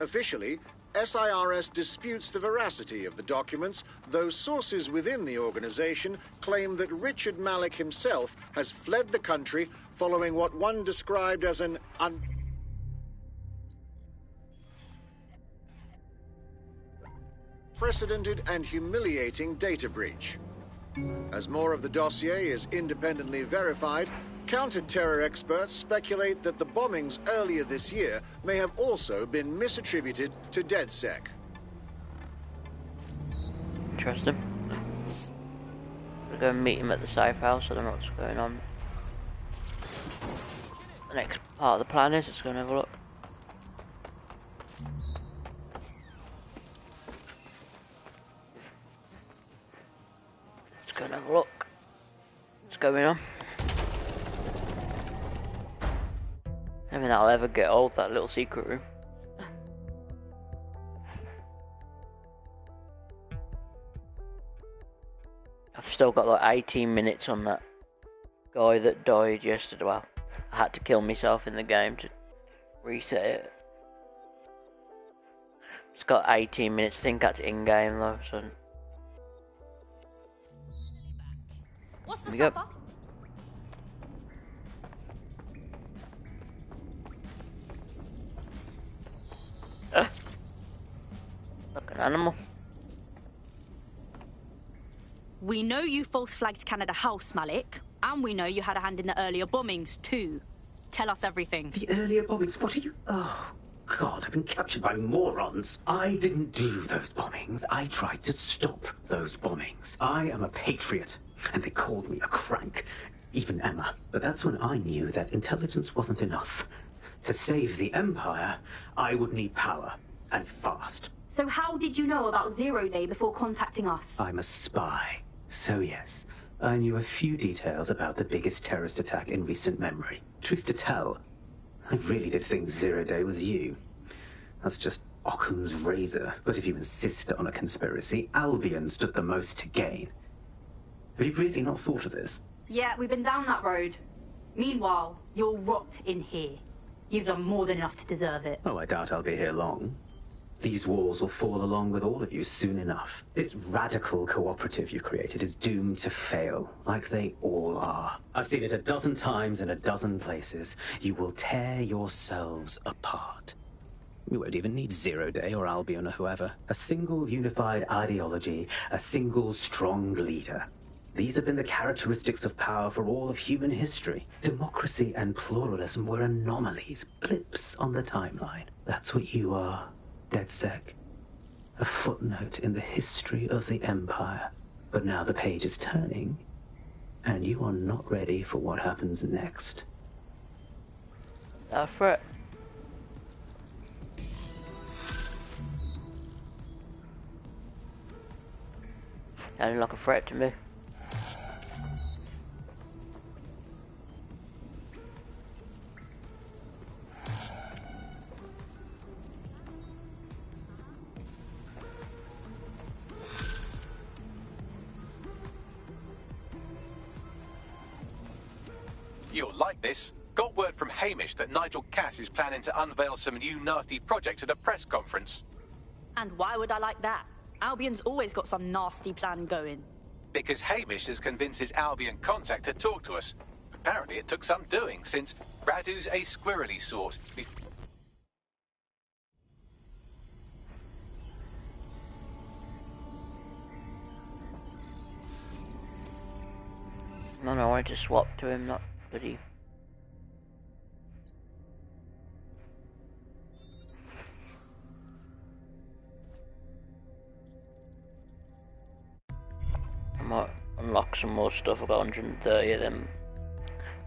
Officially, SIRS disputes the veracity of the documents, though sources within the organization claim that Richard Malik himself has fled the country following what one described as an unprecedented and humiliating data breach. As more of the dossier is independently verified, counter-terror experts speculate that the bombings earlier this year may have also been misattributed to DedSec. Interesting. We'll go and meet him at the safe house. I don't know what's going on. The next part of the plan is, let's go and have a look. Let's go and have a look. What's going on? I don't think that'll ever get old, that little secret room. I've still got like 18 minutes on that guy that died yesterday. Well, I had to kill myself in the game to reset it. It's got 18 minutes, I think that's in-game though, so... What's for supper? Like an animal. We know you false flagged Canada House, Malik, and we know you had a hand in the earlier bombings too. Tell us everything. The earlier bombings? What are you... Oh, God, I've been captured by morons. I didn't do those bombings. I tried to stop those bombings. I am a patriot, and they called me a crank. Even Emma. But that's when I knew that intelligence wasn't enough. To save the Empire, I would need power, and fast. So how did you know about Zero Day before contacting us? I'm a spy. So yes, I knew a few details about the biggest terrorist attack in recent memory. Truth to tell, I really did think Zero Day was you. That's just Occam's razor. But if you insist on a conspiracy, Albion stood the most to gain. Have you really not thought of this? Yeah, we've been down that road. Meanwhile, you'll rot in here. You've done more than enough to deserve it. Oh, I doubt I'll be here long. These walls will fall along with all of you soon enough. This radical cooperative you created is doomed to fail, like they all are. I've seen it a dozen times in a dozen places. You will tear yourselves apart. We won't even need Zero Day or Albion or whoever. A single unified ideology, a single strong leader. These have been the characteristics of power for all of human history. Democracy and pluralism were anomalies, blips on the timeline. That's what you are, DedSec. A footnote in the history of the Empire. But now the page is turning, and you are not ready for what happens next. A threat. Sounded like a threat to me. You'll like this. Got word from Hamish that Nigel Cass is planning to unveil some new nasty project at a press conference. And why would I like that? Albion's always got some nasty plan going. Because Hamish has convinced his Albion contact to talk to us. Apparently it took some doing, since Radu's a squirrely sort. No, I wanted to swap to him, not bloody... I might unlock some more stuff. I've got 130 of them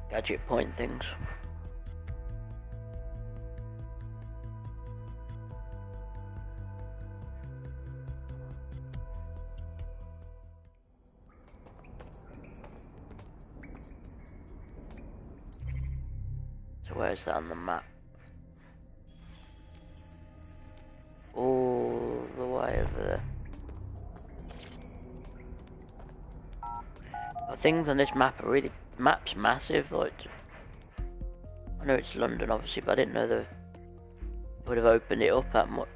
gadget point things. So where's that on the map? All the way over there. Things on this map are really... The map's massive, like... I know it's London, obviously, but I didn't know the would have opened it up that much.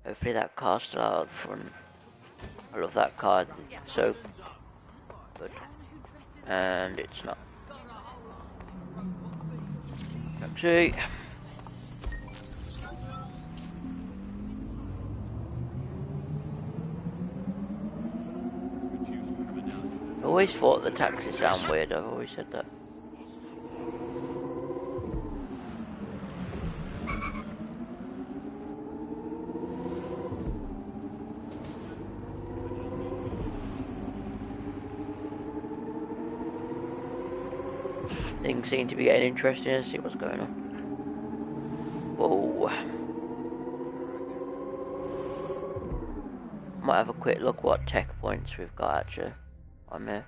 Hopefully that car's still out of the front. I love that car, it's so good. And it's not. Taxi. I always thought the taxis sound weird, I've always said that. Things seem to be getting interesting. Let's see what's going on. Whoa. Might have a quick look what tech points we've got actually on here.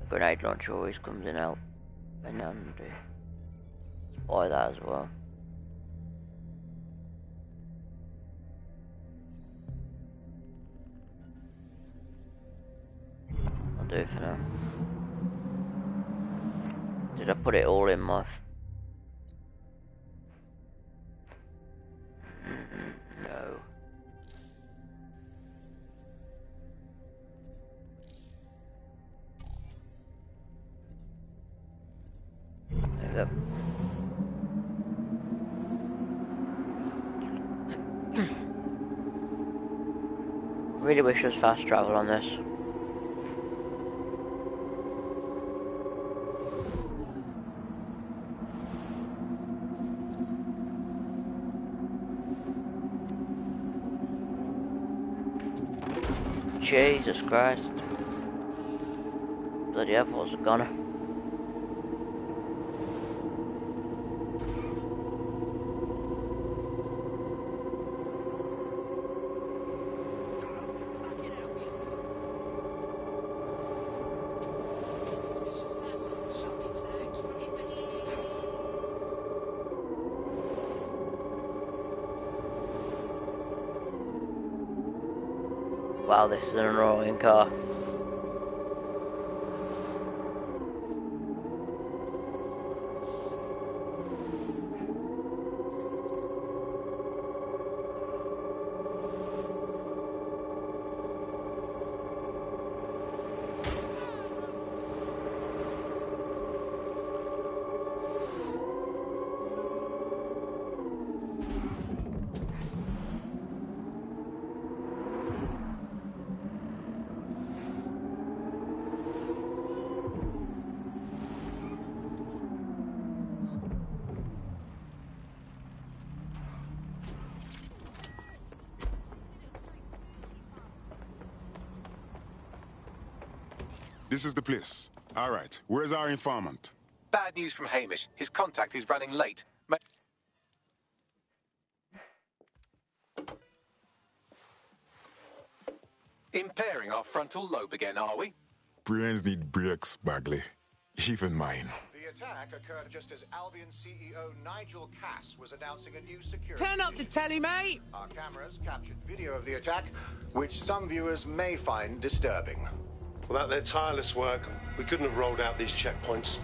Grenade launcher always comes in out and handy. Buy that as well. I'll do it for now. Did I put it all in my... No. There we go. Really wish there was fast travel on this. Jesus Christ. Bloody hell, what's a goner? Wow, this is an annoying car. This is the place. All right, where's our informant? Bad news from Hamish. His contact is running late. Impairing our frontal lobe again, are we? Brains need brakes, Bagley. Even mine. The attack occurred just as Albion CEO Nigel Cass was announcing a new security Turn up the telly, mate! Our cameras captured video of the attack, which some viewers may find disturbing. Without their tireless work, we couldn't have rolled out these checkpoints.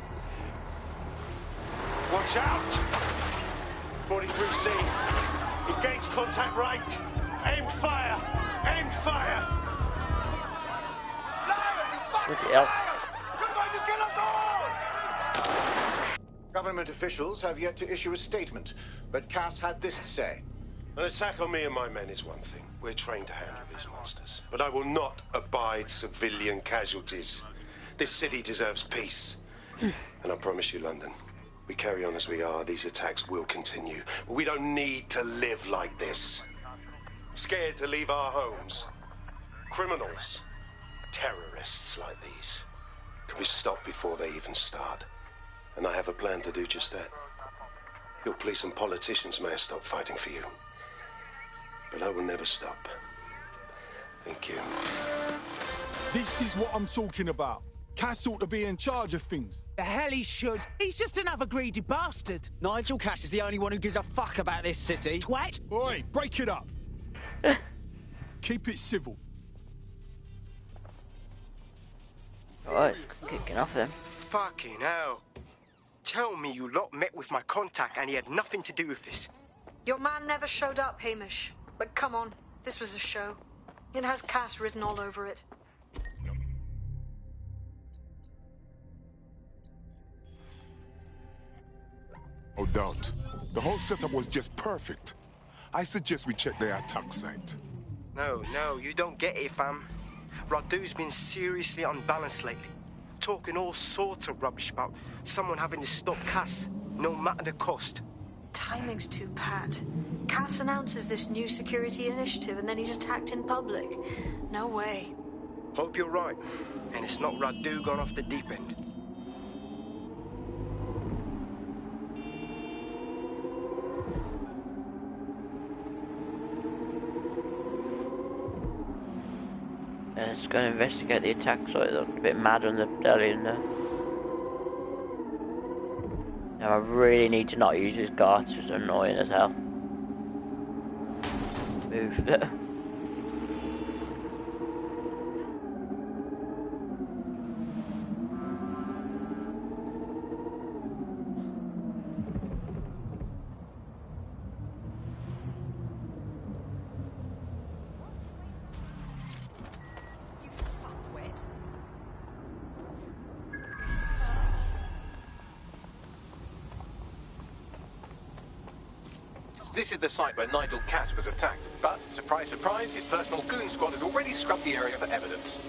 Watch out! 43C. Engage contact right. Aim fire! Aim fire! Bloody hell. You're going to kill us all! Government officials have yet to issue a statement, but Cass had this to say. An attack on me and my men is one thing. We're trained to handle these monsters. But I will not abide civilian casualties. This city deserves peace. And I promise you, London, we carry on as we are, these attacks will continue. But we don't need to live like this. Scared to leave our homes. Criminals. Terrorists like these can be stopped before they even start. And I have a plan to do just that. Your police and politicians may have stopped fighting for you, but I will never stop. Thank you. This is what I'm talking about. Cass ought to be in charge of things. The hell he should. He's just another greedy bastard. Nigel Cass is the only one who gives a fuck about this city. Twat. Oi, break it up. Keep it civil. Alright, kicking off then. Fucking hell. Tell me you lot met with my contact and he had nothing to do with this. Your man never showed up, Hamish. But come on, this was a show. It has Cass written all over it. No doubt. The whole setup was just perfect. I suggest we check their attack site. No, you don't get it, fam. Radu's been seriously unbalanced lately. Talking all sorts of rubbish about someone having to stop Cass, no matter the cost. Timing's too pat. Cass announces this new security initiative and then he's attacked in public. No way. Hope you're right, and it's not Radu gone off the deep end. Let's go and investigate the attack site. That looked a bit mad on the deli in there. Now I really need to not use this guard, it's just annoying as hell. Move. This is the site where Nigel Cass was attacked, but, surprise, surprise, his personal goon squad had already scrubbed the area for evidence.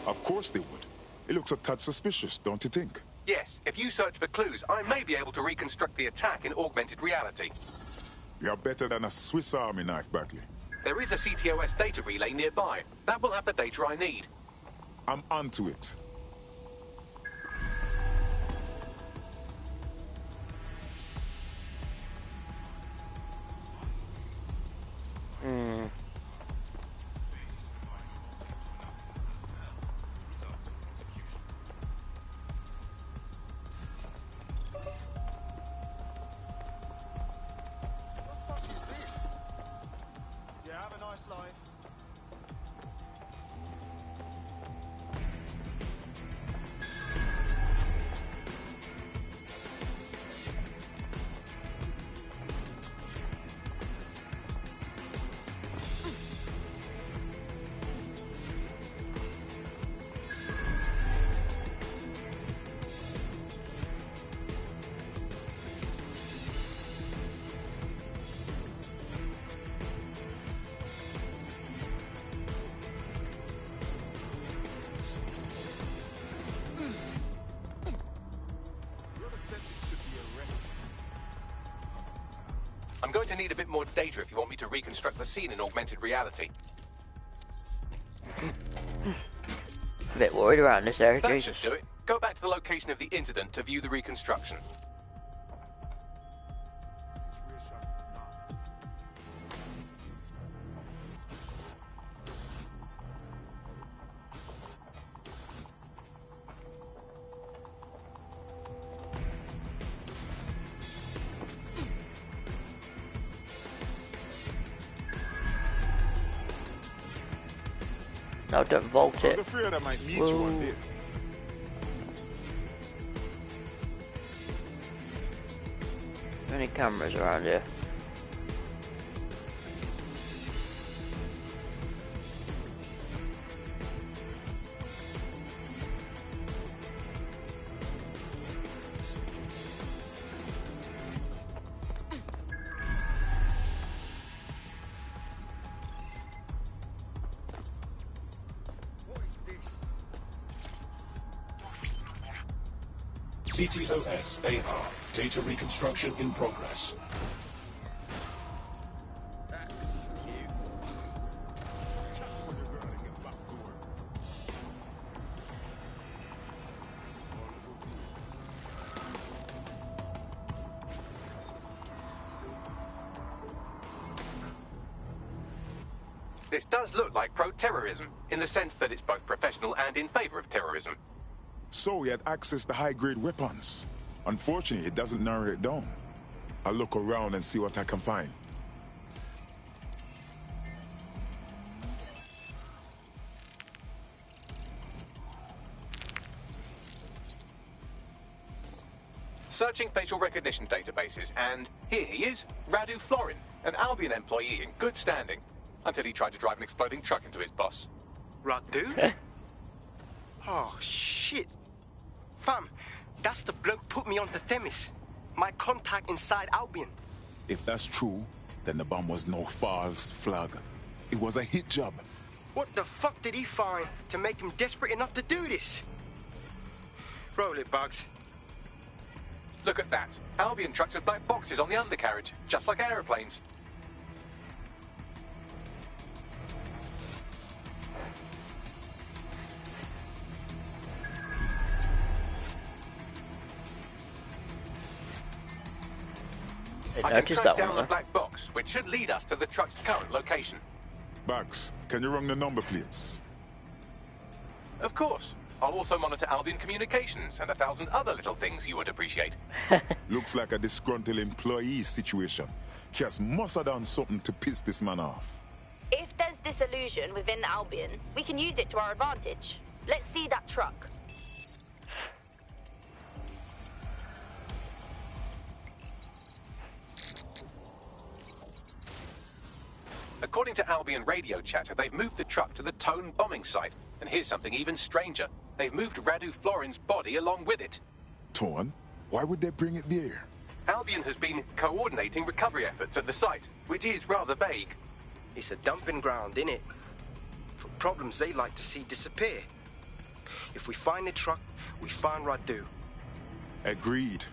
Of course they would. It looks a tad suspicious, don't you think? Yes, if you search for clues, I may be able to reconstruct the attack in augmented reality. You're better than a Swiss Army knife, Berkeley. There is a CTOS data relay nearby. That will have the data I need. I'm onto it. I'm going to need a bit more data if you want me to reconstruct the scene in augmented reality. A bit worried around this area, That Jesus. should do it. Go back to the location of the incident to view the reconstruction. No, don't vault I it. was afraid I might meet you one day. Any cameras around here? CTOS AR. Data reconstruction in progress. This does look like pro-terrorism, in the sense that it's both professional and in favor of terrorism. So he had access to high-grade weapons. Unfortunately, it doesn't narrow it down. I'll look around and see what I can find. Searching facial recognition databases, and here he is, Radu Florin, an Albion employee in good standing, until he tried to drive an exploding truck into his boss. Radu? Oh, shit. Fam, that's the bloke put me on the Themis. My contact inside Albion. If that's true, then the bomb was no false flag. It was a hit job. What the fuck did he find to make him desperate enough to do this? Roll it, Bugs. Look at that. Albion trucks have black boxes on the undercarriage, just like aeroplanes. I can track down the black box, which should lead us to the truck's current location. Bugs, can you run the number plates? Of course. I'll also monitor Albion communications and 1,000 other little things you would appreciate. Looks like a disgruntled employee situation. Cass must have done something to piss this man off. If there's disillusion within Albion, we can use it to our advantage. Let's see that truck. According to Albion radio chatter, they've moved the truck to the Tone bombing site. And here's something even stranger. They've moved Radu Florin's body along with it. Tone? Why would they bring it there? Albion has been coordinating recovery efforts at the site, which is rather vague. It's a dumping ground, innit? For problems they like to see disappear. If we find the truck, we find Radu. Agreed.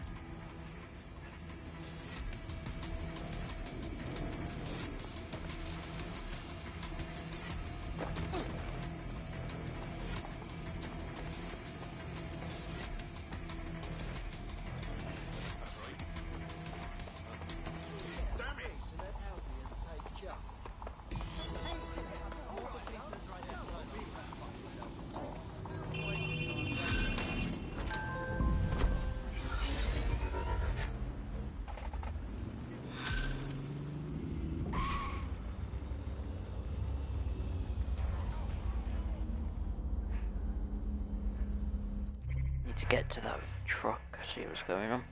To get to that truck, see what's going on.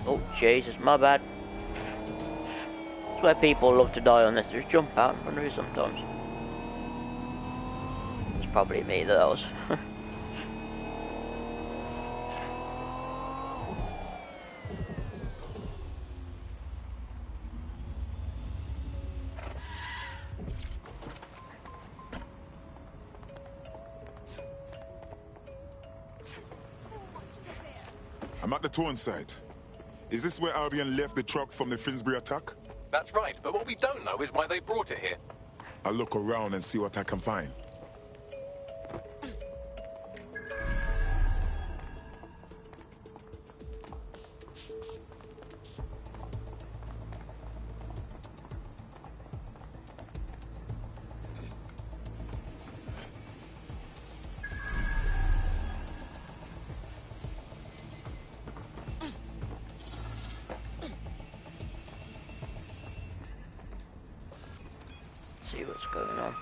Oh Jesus, my bad. That's where people love to die on this. Just jump out in front of you sometimes. Probably me, those. I'm at the Tone site. Is this where Albion left the truck from the Finsbury attack? That's right, but what we don't know is why they brought it here. I'll look around and see what I can find. See what's going on.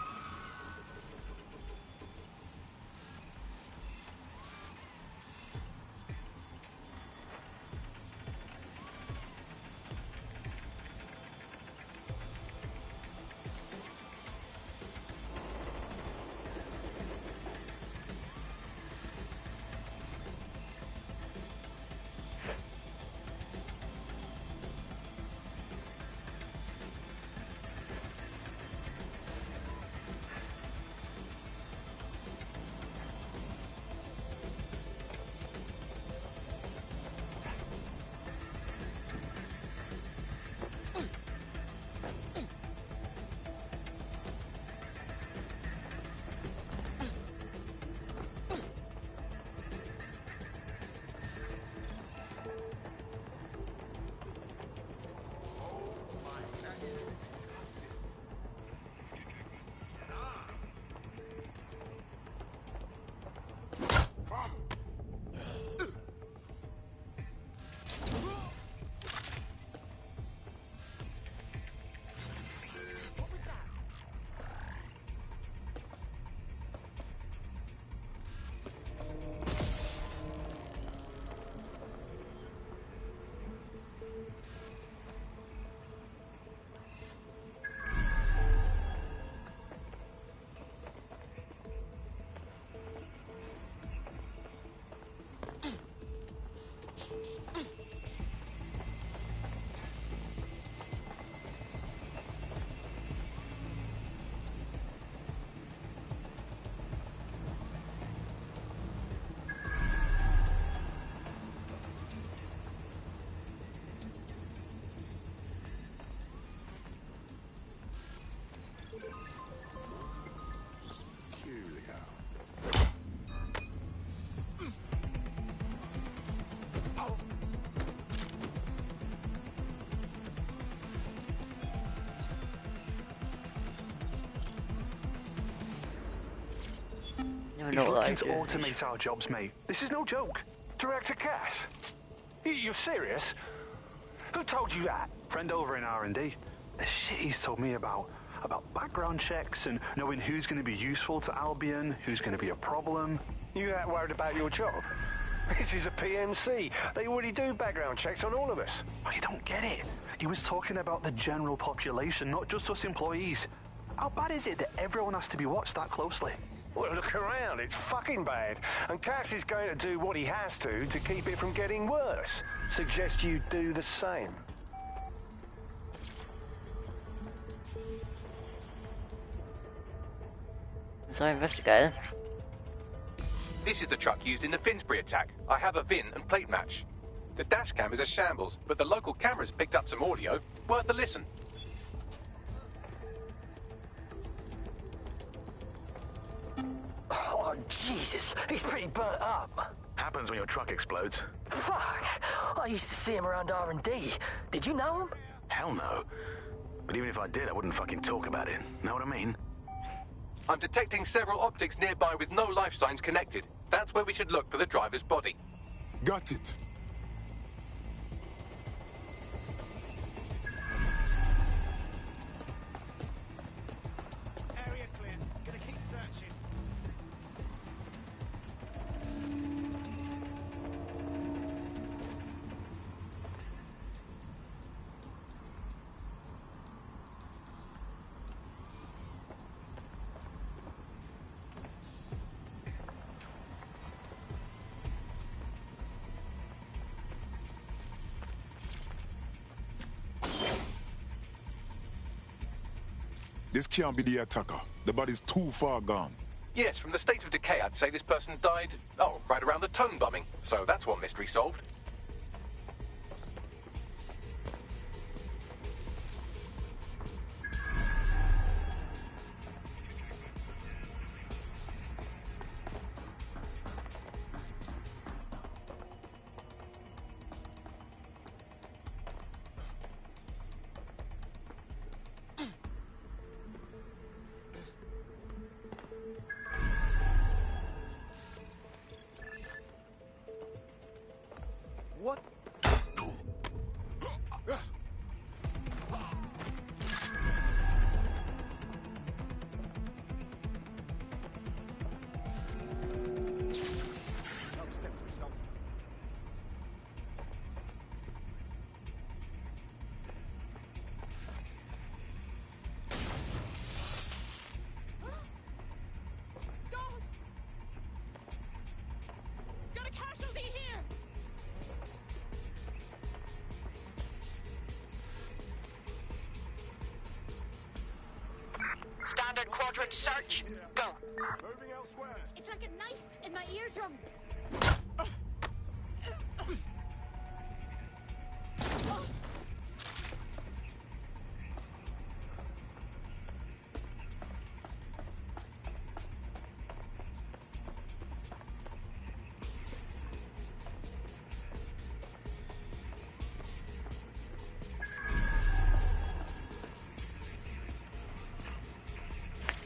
He's looking to automate our jobs, mate. This is no joke. Director Cass? You're serious? Who told you that? Friend over in R&D. The shit he's told me about background checks and knowing who's going to be useful to Albion, who's going to be a problem. You that worried about your job? This is a PMC. They already do background checks on all of us. Oh, you don't get it. He was talking about the general population, not just us employees. How bad is it that everyone has to be watched that closely? Well, look around. It's fucking bad. And Cass is going to do what he has to keep it from getting worse. Suggest you do the same. So investigator. This is the truck used in the Finsbury attack. I have a VIN and plate match. The dash cam is a shambles, but the local cameras picked up some audio. Worth a listen. Oh, Jesus. He's pretty burnt up. Happens when your truck explodes. Fuck. I used to see him around R&D. Did you know him? Hell no. But even if I did, I wouldn't fucking talk about it. Know what I mean? I'm detecting several optics nearby with no life signs connected. That's where we should look for the driver's body. Got it. Area clear. Gonna keep searching. This can't be the attacker. The body's too far gone. Yes, from the state of decay, I'd say this person died, right around the Tone bombing. So that's one mystery solved. What? Got a casualty here! Standard quadrant search. Go. Moving elsewhere. It's like a knife in my eardrum.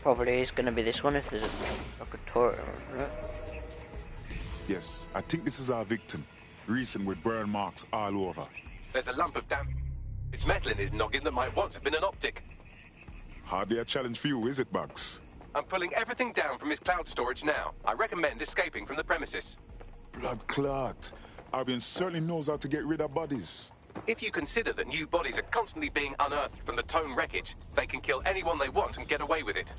Probably is going to be this one if there's like a turret on it. Yes, I think this is our victim. Recent with burn marks all over. There's a lump of damp. It's metal in his noggin that might once have been an optic. Hardly a challenge for you, is it, Bugs? I'm pulling everything down from his cloud storage now. I recommend escaping from the premises. Blood clot. Albion certainly knows how to get rid of bodies. If you consider that new bodies are constantly being unearthed from the Tone wreckage, they can kill anyone they want and get away with it.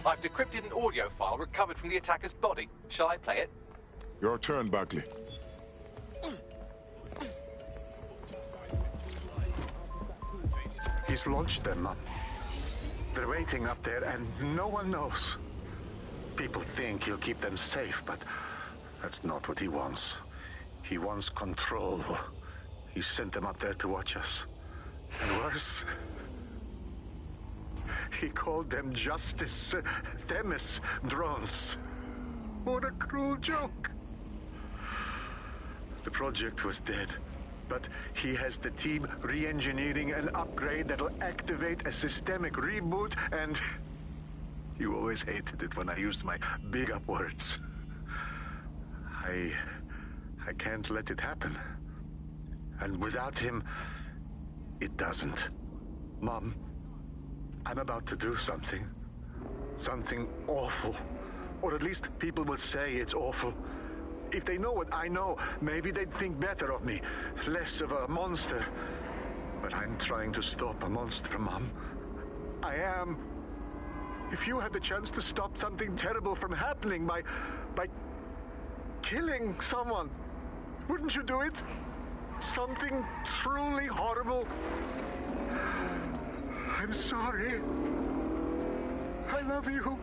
I've decrypted an audio file recovered from the attacker's body. Shall I play it? Your turn, Bagley. He's launched them. They're waiting up there and no one knows. People think he'll keep them safe, but that's not what he wants. He wants control. He sent them up there to watch us. And worse, He called them Justice Themis drones. What a cruel joke. The project was dead, but he has the team re-engineering an upgrade that'll activate a systemic reboot, and you always hated it when I used my big up words. I can't let it happen. And without him, it doesn't. Mom, I'm about to do something. Something awful. Or at least people will say it's awful. If they know what I know, maybe they'd think better of me. Less of a monster. But I'm trying to stop a monster, Mom. I am. If you had the chance to stop something terrible from happening by killing someone, wouldn't you do it? Something truly horrible. I'm sorry. I love you.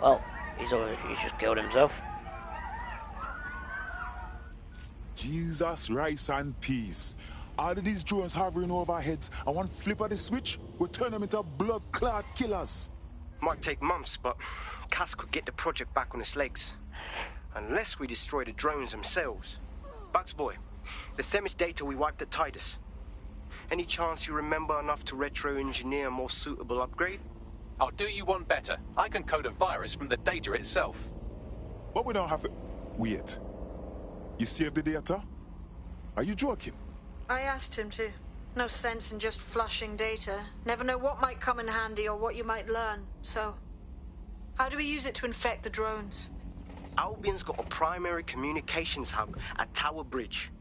Well, he's just killed himself. Jesus, rice and peace. All of these drones hovering over our heads, and one flip of the switch will turn them into blood clot killers. Might take months, but Cass could get the project back on its legs. Unless we destroy the drones themselves. Bugs boy, the Themis data we wiped at Tidus. Any chance you remember enough to retro-engineer a more suitable upgrade? I'll do you one better. I can code a virus from the data itself. But we don't have to... Wait. You saved the data? Are you joking? I asked him to. No sense in just flushing data. Never know what might come in handy or what you might learn. So, how do we use it to infect the drones? Albion's got a primary communications hub at Tower Bridge.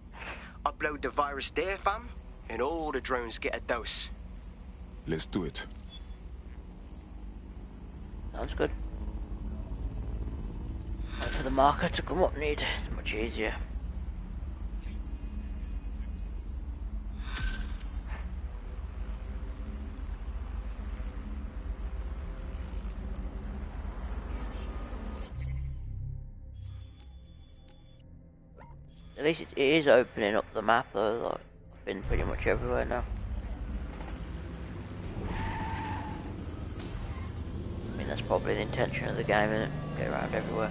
Upload the virus there, fam, and all the drones get a dose. Let's do it. Sounds good. Wait for the marker to come up need. It's much easier. At least it is opening up the map though, like, I've been pretty much everywhere now. I mean, that's probably the intention of the game, isn't it? Get around everywhere.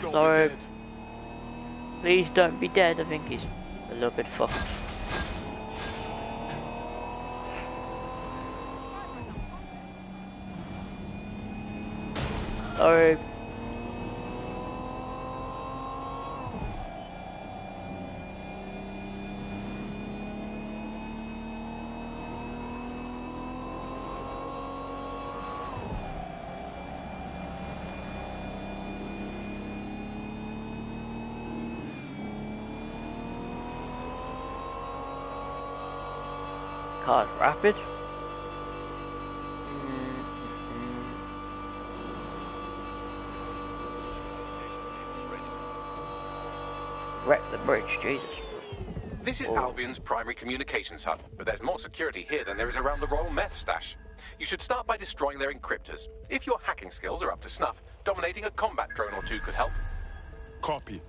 Sorry. Please don't be dead. I think he's a little bit fucked. Sorry. Card rapid. Wreck the bridge, Jesus. This is Albion's primary communications hub, but there's more security here than there is around the Royal Meth stash. You should start by destroying their encryptors. If your hacking skills are up to snuff, dominating a combat drone or two could help. Copy.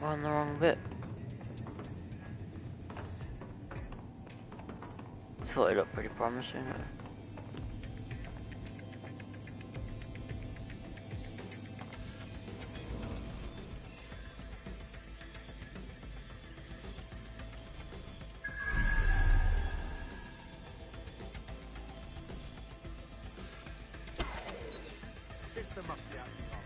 Am I on the wrong bit? Thought it looked pretty promising. System must be acting up.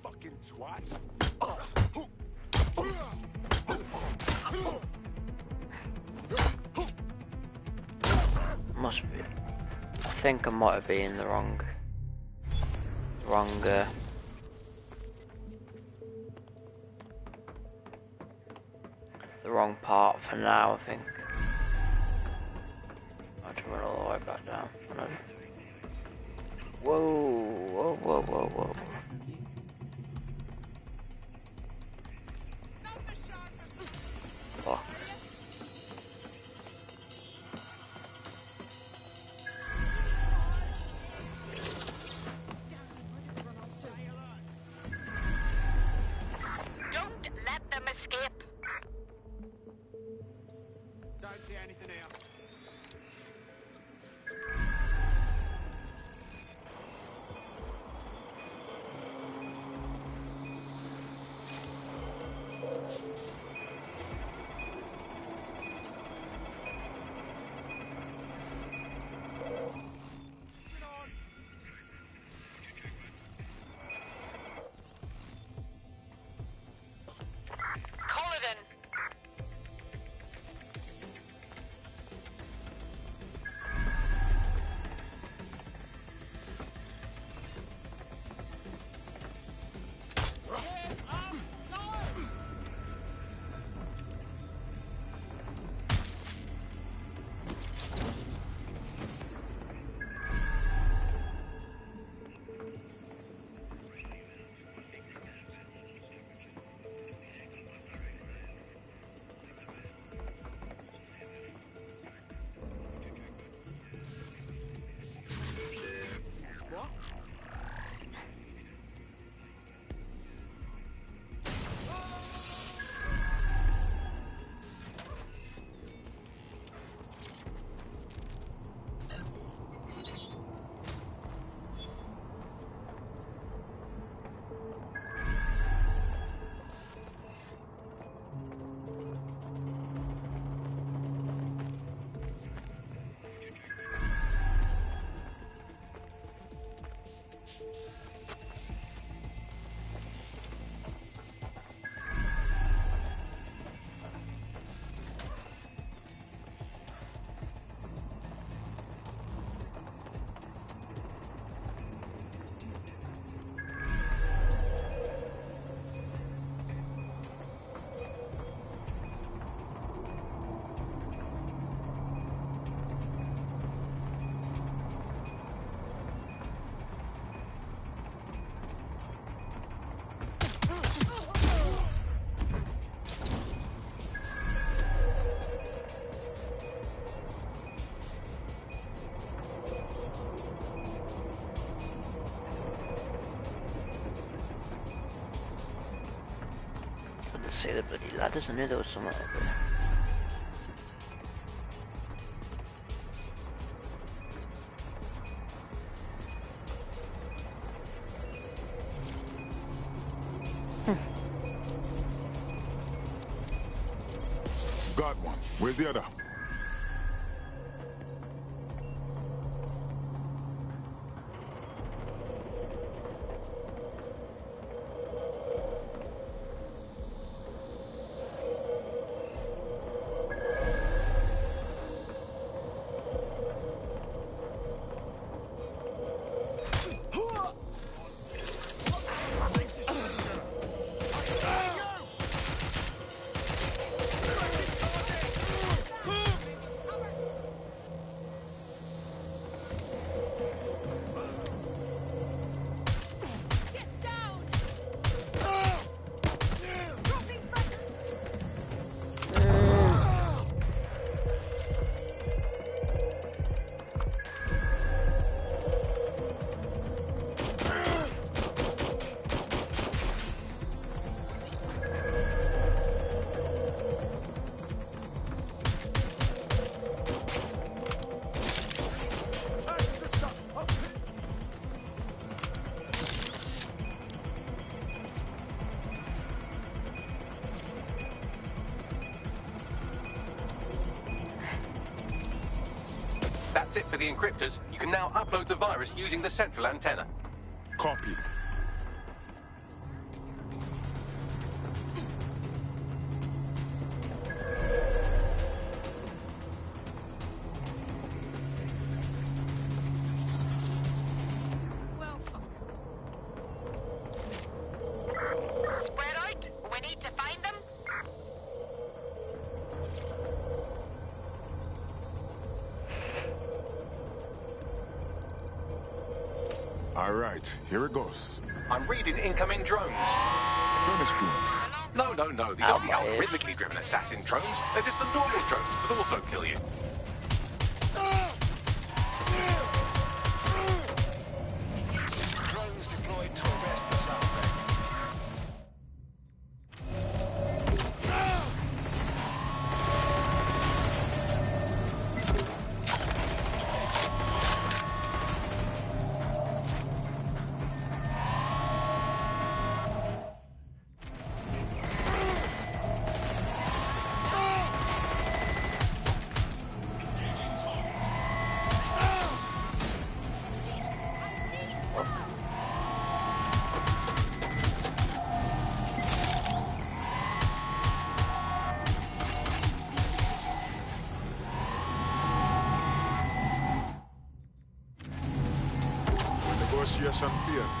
Fucking twat. Must be. I think I might have been in the wrong part for now, I think. I have to run all the way back down. Whoa, whoa, whoa, whoa, whoa. Fuck. Don't let them escape. Don't see anything else. See the bloody ladders, I knew there was something up there. Got one. Where's the other? That's it for the encryptors. You can now upload the virus using the central antenna. Copy. Spread out. We need to find them. All right, here it goes. I'm reading incoming drones. Furnace drones. No. These aren't the algorithmically driven assassin drones. They're just the normal drones that could also kill you. Drones deployed to arrest the suspect. Negotiation failed.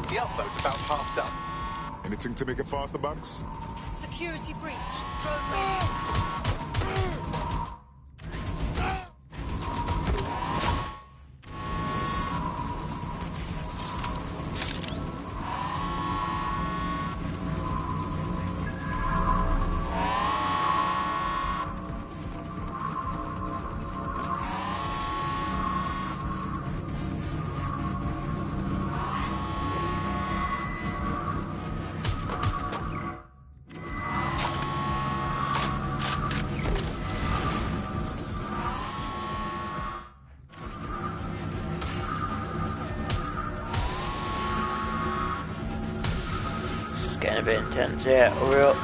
The upload's about half done. Anything to make it faster, Banks? Security breach. Drone ready. It's getting a bit intense here. Hurry up.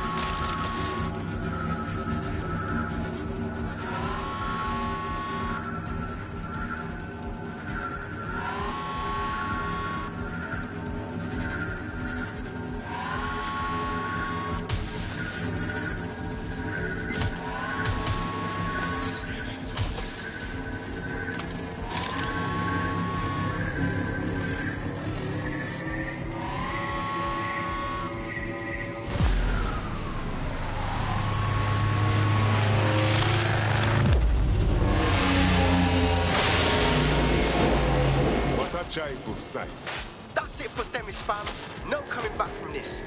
Joyful sight. That's it for Themis, fam. No coming back from this.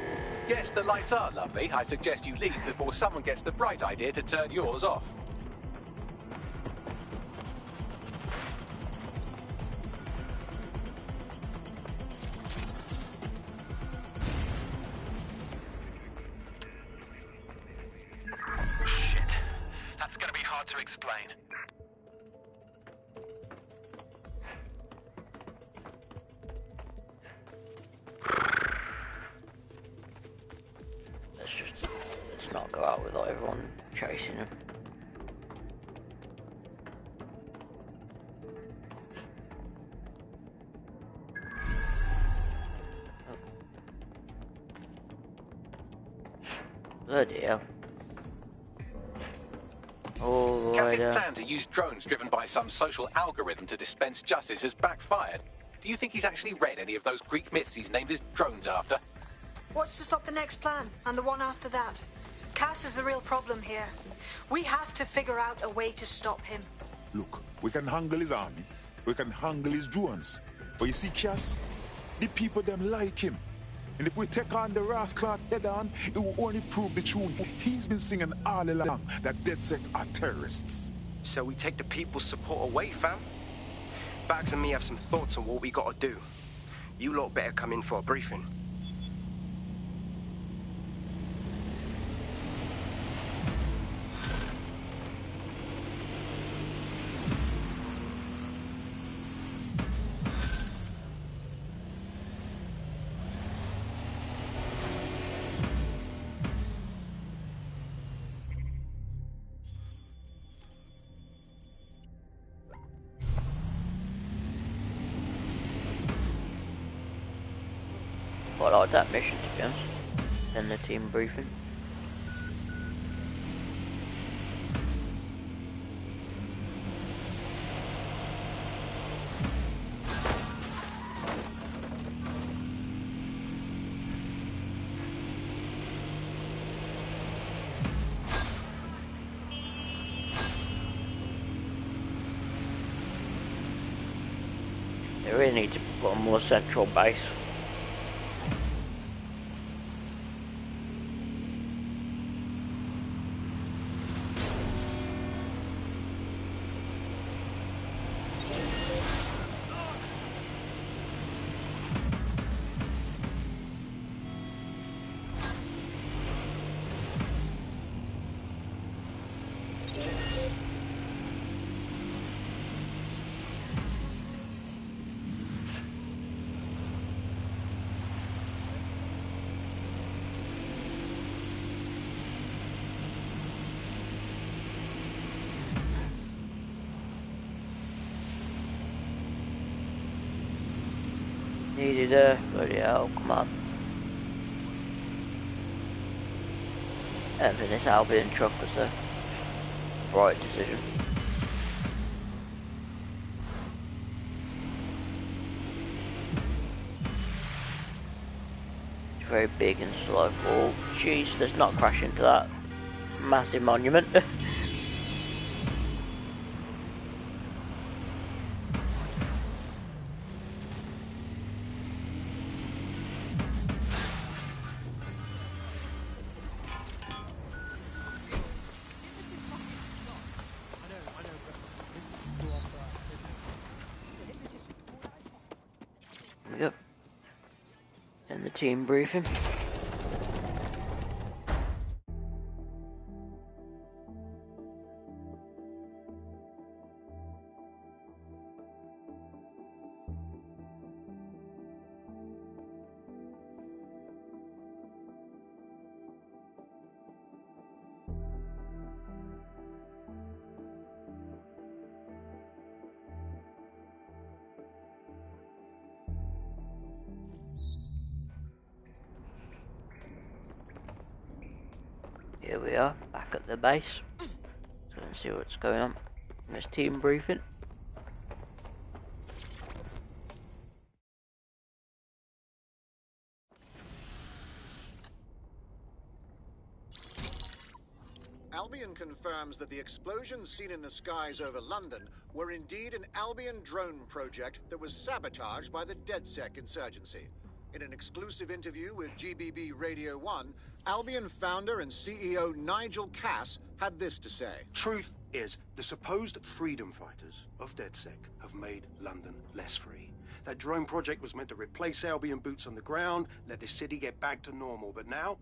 Yes, the lights are lovely. I suggest you leave before someone gets the bright idea to turn yours off. Shit. That's gonna be hard to explain. Let's not go out without everyone chasing him. Bloody hell. Oh, Cassie's plan to use drones driven by some social algorithm to dispense justice has backfired. Do you think he's actually read any of those Greek myths he's named his drones after? What's to stop the next plan and the one after that? Cass is the real problem here. We have to figure out a way to stop him. Look, we can handle his army, we can handle his drones. But you see, Cass, the people them like him. And if we take on the rascal head on, it will only prove the tune he's been singing all along, that DedSec are terrorists. So we take the people's support away, fam? Bags and me have some thoughts on what we gotta do. You lot better come in for a briefing. quite like that mission, to be honest. And the team briefing. They really need to put a more central base. Needed a bloody hell, come on. And for this Albion truck was the right decision. It's very big and slow. Oh jeez, let's not crash into that massive monument. Yep. And the team briefing. Here we are, back at the base. So let's see what's going on. This team briefing. Albion confirms that the explosions seen in the skies over London were indeed an Albion drone project that was sabotaged by the DedSec insurgency. In an exclusive interview with GBB Radio 1, Albion founder and CEO Nigel Cass had this to say. Truth is, the supposed freedom fighters of DedSec have made London less free. That drone project was meant to replace Albion boots on the ground, let the city get back to normal. But now,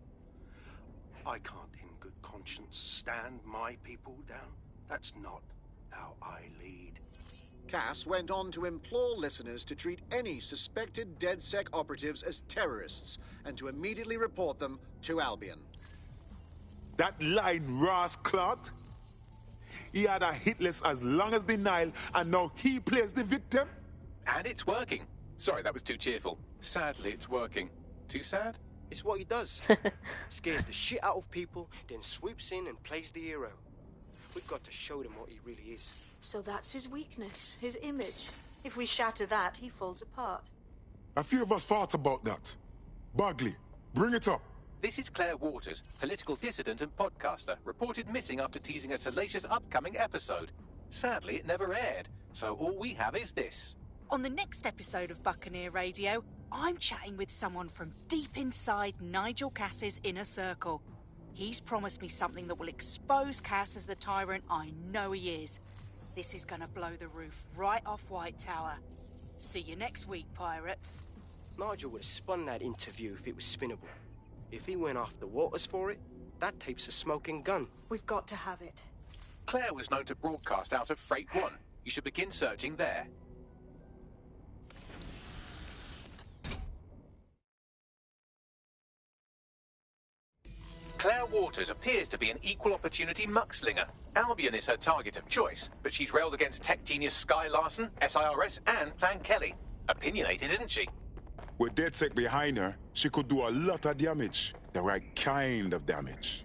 I can't in good conscience stand my people down. That's not how I lead. Cass went on to implore listeners to treat any suspected DedSec operatives as terrorists and to immediately report them to Albion. That line, Ross Clark, he had a hit list as long as the Nile, and now he plays the victim? And it's working. Sorry, that was too cheerful. Sadly, it's working. Too sad? It's what he does. Scares the shit out of people, then swoops in and plays the hero. We've got to show them what he really is. So that's his weakness, his image. If we shatter that, he falls apart. A few of us thought about that. Bagley, bring it up. This is Claire Waters, political dissident and podcaster, reported missing after teasing a salacious upcoming episode. Sadly, it never aired, so all we have is this. On the next episode of Buccaneer Radio, I'm chatting with someone from deep inside Nigel Cass's inner circle. He's promised me something that will expose Cass as the tyrant I know he is. This is gonna blow the roof right off White Tower. See you next week, pirates. Nigel would have spun that interview if it was spinnable. If he went after Waters for it, that tape's a smoking gun. We've got to have it. Claire was known to broadcast out of Freight 1. You should begin searching there. Claire Waters appears to be an equal opportunity muckslinger. Albion is her target of choice, but she's railed against tech genius Sky Larson, SIRS, and Plan Kelly. Opinionated, isn't she? With DedSec behind her, she could do a lot of damage. The right kind of damage.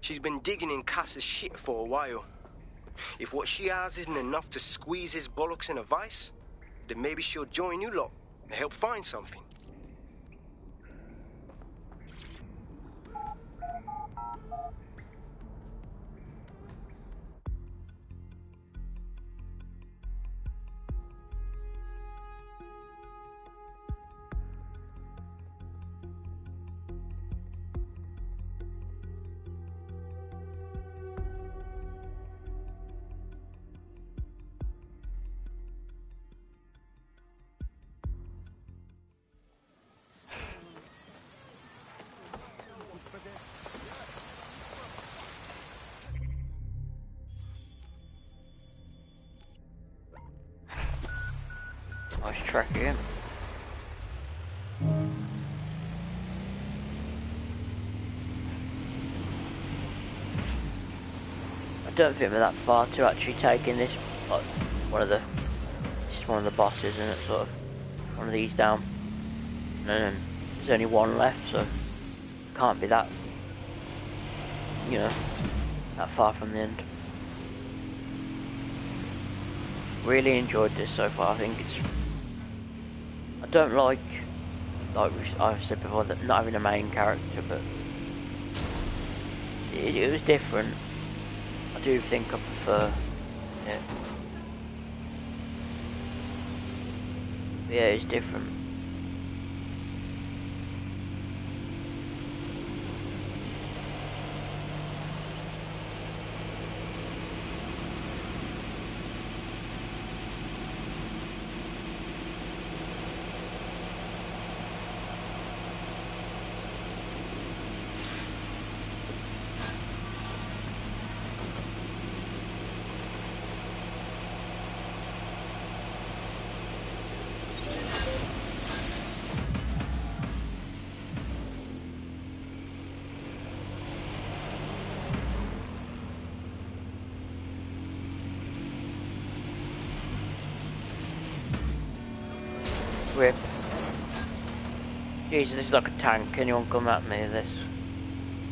She's been digging in Cass's shit for a while. If what she has isn't enough to squeeze his bollocks in a vice, then maybe she'll join you lot and help find something. Nice track again. I don't think we're that far to actually taking this, like, this is one of the bosses, isn't it, sort of, one of these down. And then there's only one left, so can't be that, you know, that far from the end. Really enjoyed this so far. I think it's, I don't like I've said before, that not having a main character, but it was different. I do think I prefer it. But yeah, it's different. Rip. Jesus, this is like a tank. Anyone come at me, this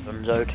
Bunzoed.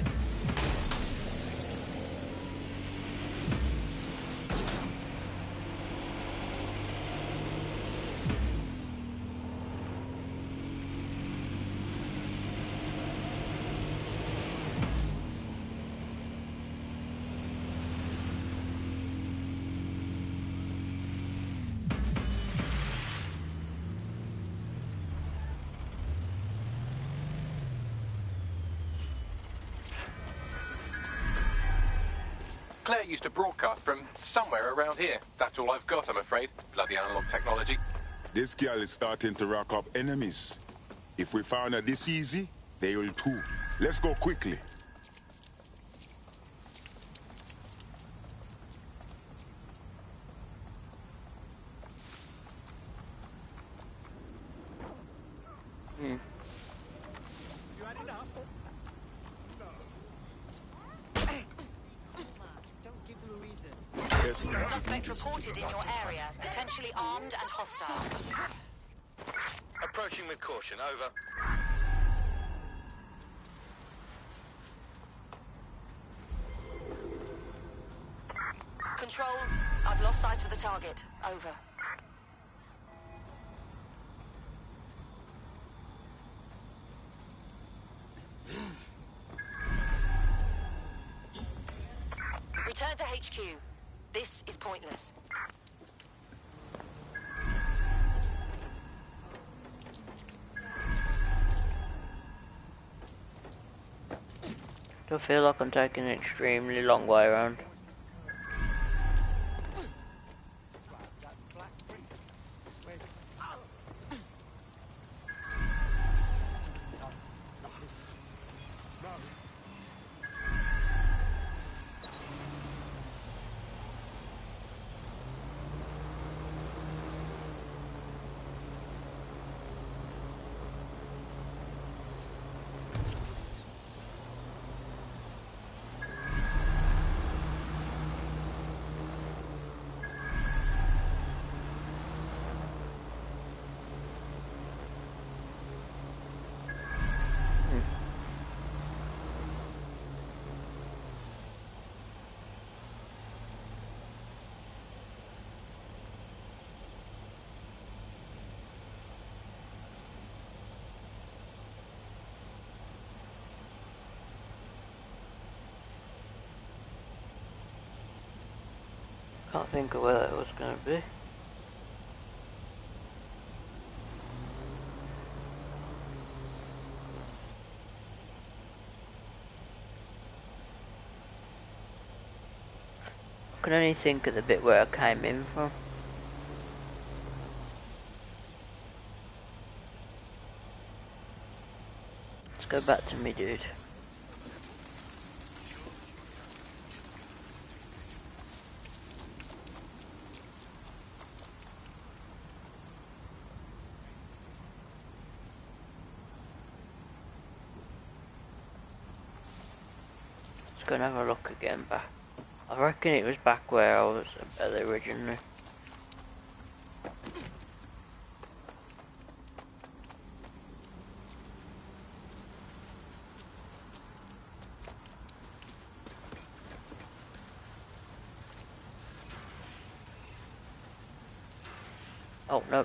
Claire used to broadcast from somewhere around here. That's all I've got, I'm afraid. Bloody analog technology. This girl is starting to rack up enemies. If we found her this easy, they will too. Let's go quickly. Suspect reported in your area, potentially armed and hostile. Approaching with caution, over. Control, I've lost sight of the target. Over. Return to HQ. This is pointless. I feel like I'm taking an extremely long way around. Can't think of where that was going to be. I can only think of the bit where I came in from. Let's go back to me, dude. Let's go and have a look again back. I reckon it was back where I was originally. Oh, no.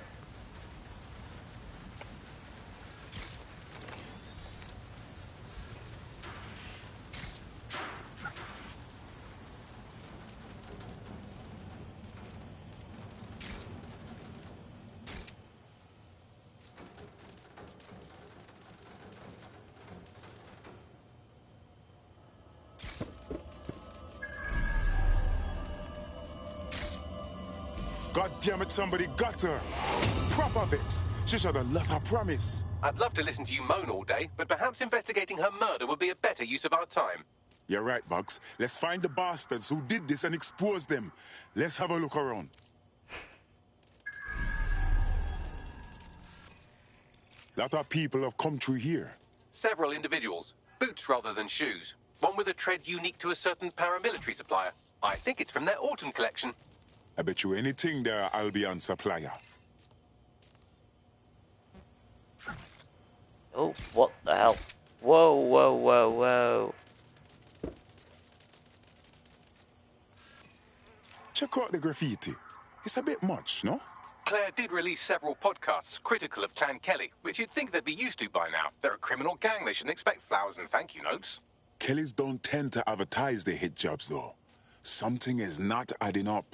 God damn it, somebody got her. Prop of it. She should have left her promise. I'd love to listen to you moan all day, but perhaps investigating her murder would be a better use of our time. You're right, Bugs. Let's find the bastards who did this and expose them. Let's have a look around. Lot of people have come through here. Several individuals. Boots rather than shoes. One with a tread unique to a certain paramilitary supplier. I think it's from their autumn collection. I bet you anything they're Albion supplier. Oh, what the hell? Whoa, whoa, whoa, whoa. Check out the graffiti. It's a bit much, no? Claire did release several podcasts critical of Clan Kelly, which you'd think they'd be used to by now. They're a criminal gang. They shouldn't expect flowers and thank you notes. Kellys don't tend to advertise their hit jobs, though. Something is not adding up.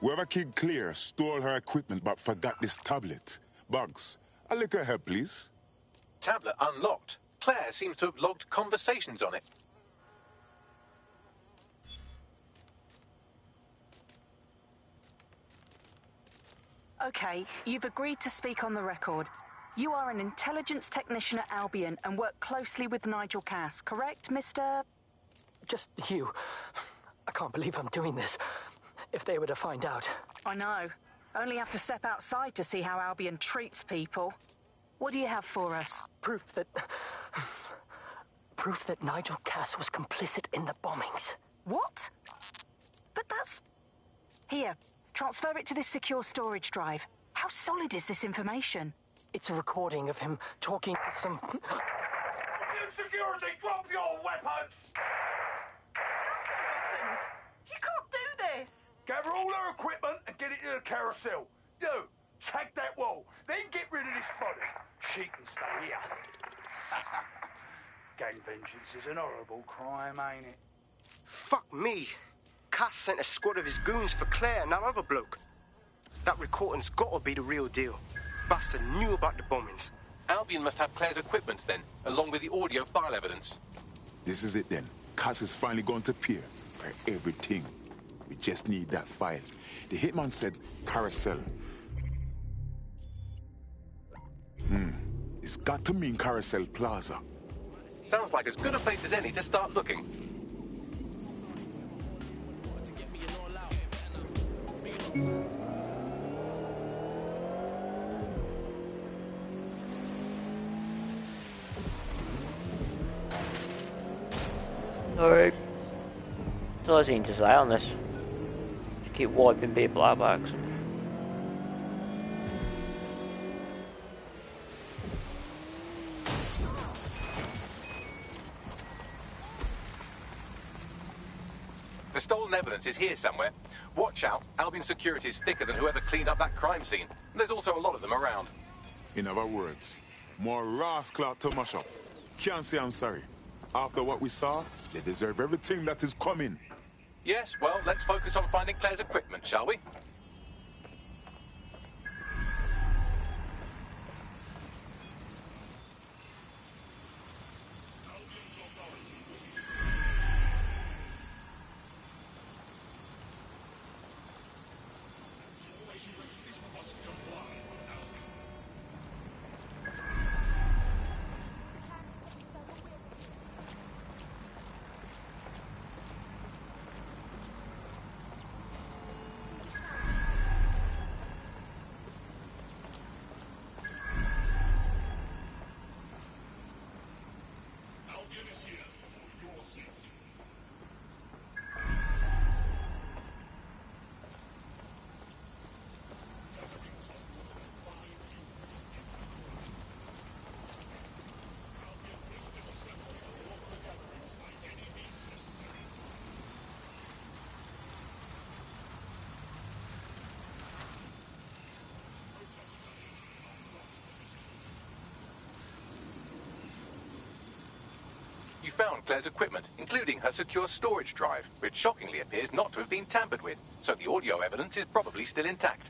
Whoever killed Claire stole her equipment but forgot this tablet. Bugs, a little help, please. Tablet unlocked. Claire seems to have logged conversations on it. Okay, you've agreed to speak on the record. You are an intelligence technician at Albion and work closely with Nigel Cass, correct, Mr...? Just you. I can't believe I'm doing this. If they were to find out. I know. Only have to step outside to see how Albion treats people. What do you have for us? Proof that Nigel Cass was complicit in the bombings. What? But that's... Here, transfer it to this secure storage drive. How solid is this information? It's a recording of him talking to some... Security, drop your weapons! You can't do this! Gather all her equipment and get it to the carousel. You, tag that wall, then get rid of this body. She can stay here. Gang vengeance is an horrible crime, ain't it? Fuck me. Cass sent a squad of his goons for Claire and that other bloke. That recording's gotta be the real deal. Bastard knew about the bombings. Albion must have Claire's equipment then, along with the audio file evidence. This is it then. Cass is finally going to appear for everything. We just need that file. The hitman said carousel. It's got to mean Carousel Plaza. Sounds like as good a place as any to start looking. Sorry. That's all I seem to say on this. Just keep wiping people out by accident. The stolen evidence is here somewhere. Watch out, Albion security is thicker than whoever cleaned up that crime scene. There's also a lot of them around. In other words, more rascal to mash up. Can't say I'm sorry. After what we saw, they deserve everything that is coming. Yes, well, let's focus on finding Claire's equipment, shall we? You found Claire's equipment, including her secure storage drive, which shockingly appears not to have been tampered with, so the audio evidence is probably still intact.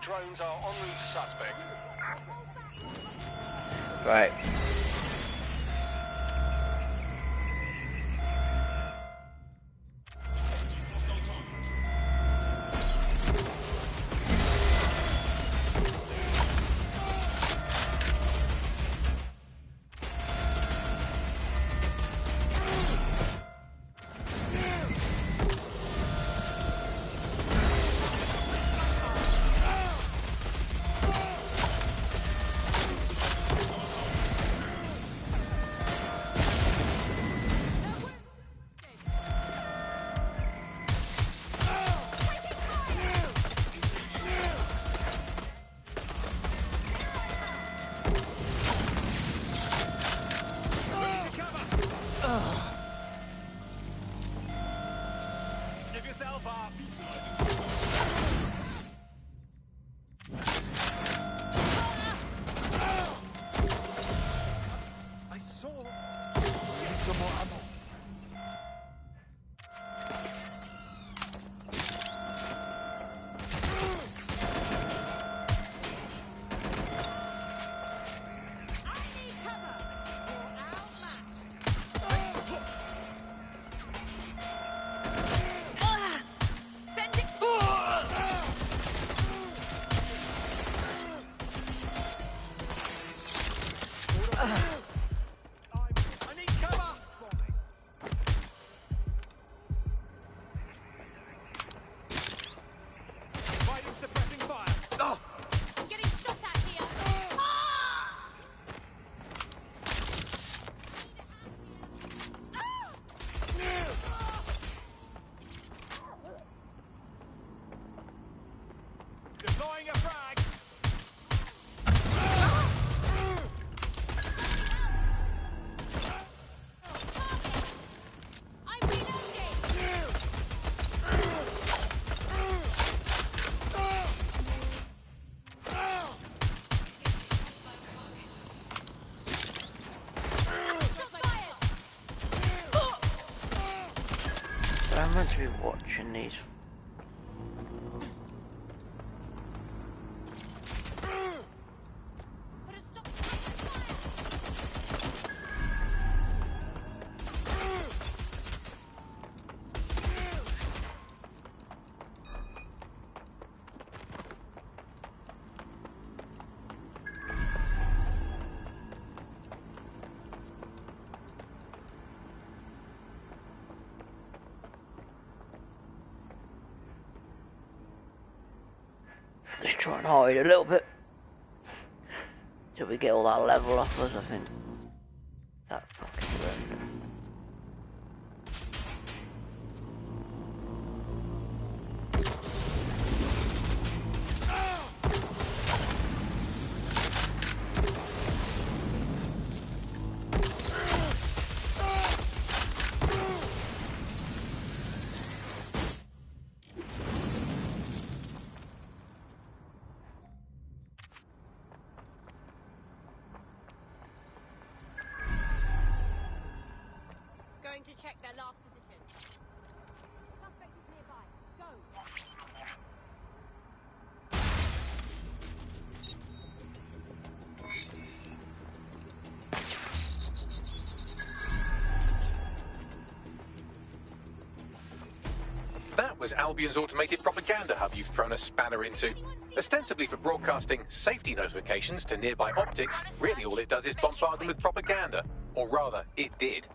Drones are en route to suspect. Right. I'm meant to be watching these. Just try and hide a little bit till we get all that level off us, I think. That fucking random. To check their last position. Suspect is nearby. Go. That was Albion's automated propaganda hub you've thrown a spanner into. Ostensibly for broadcasting safety notifications to nearby optics, really all it does is bombard them with propaganda. Or rather, it did.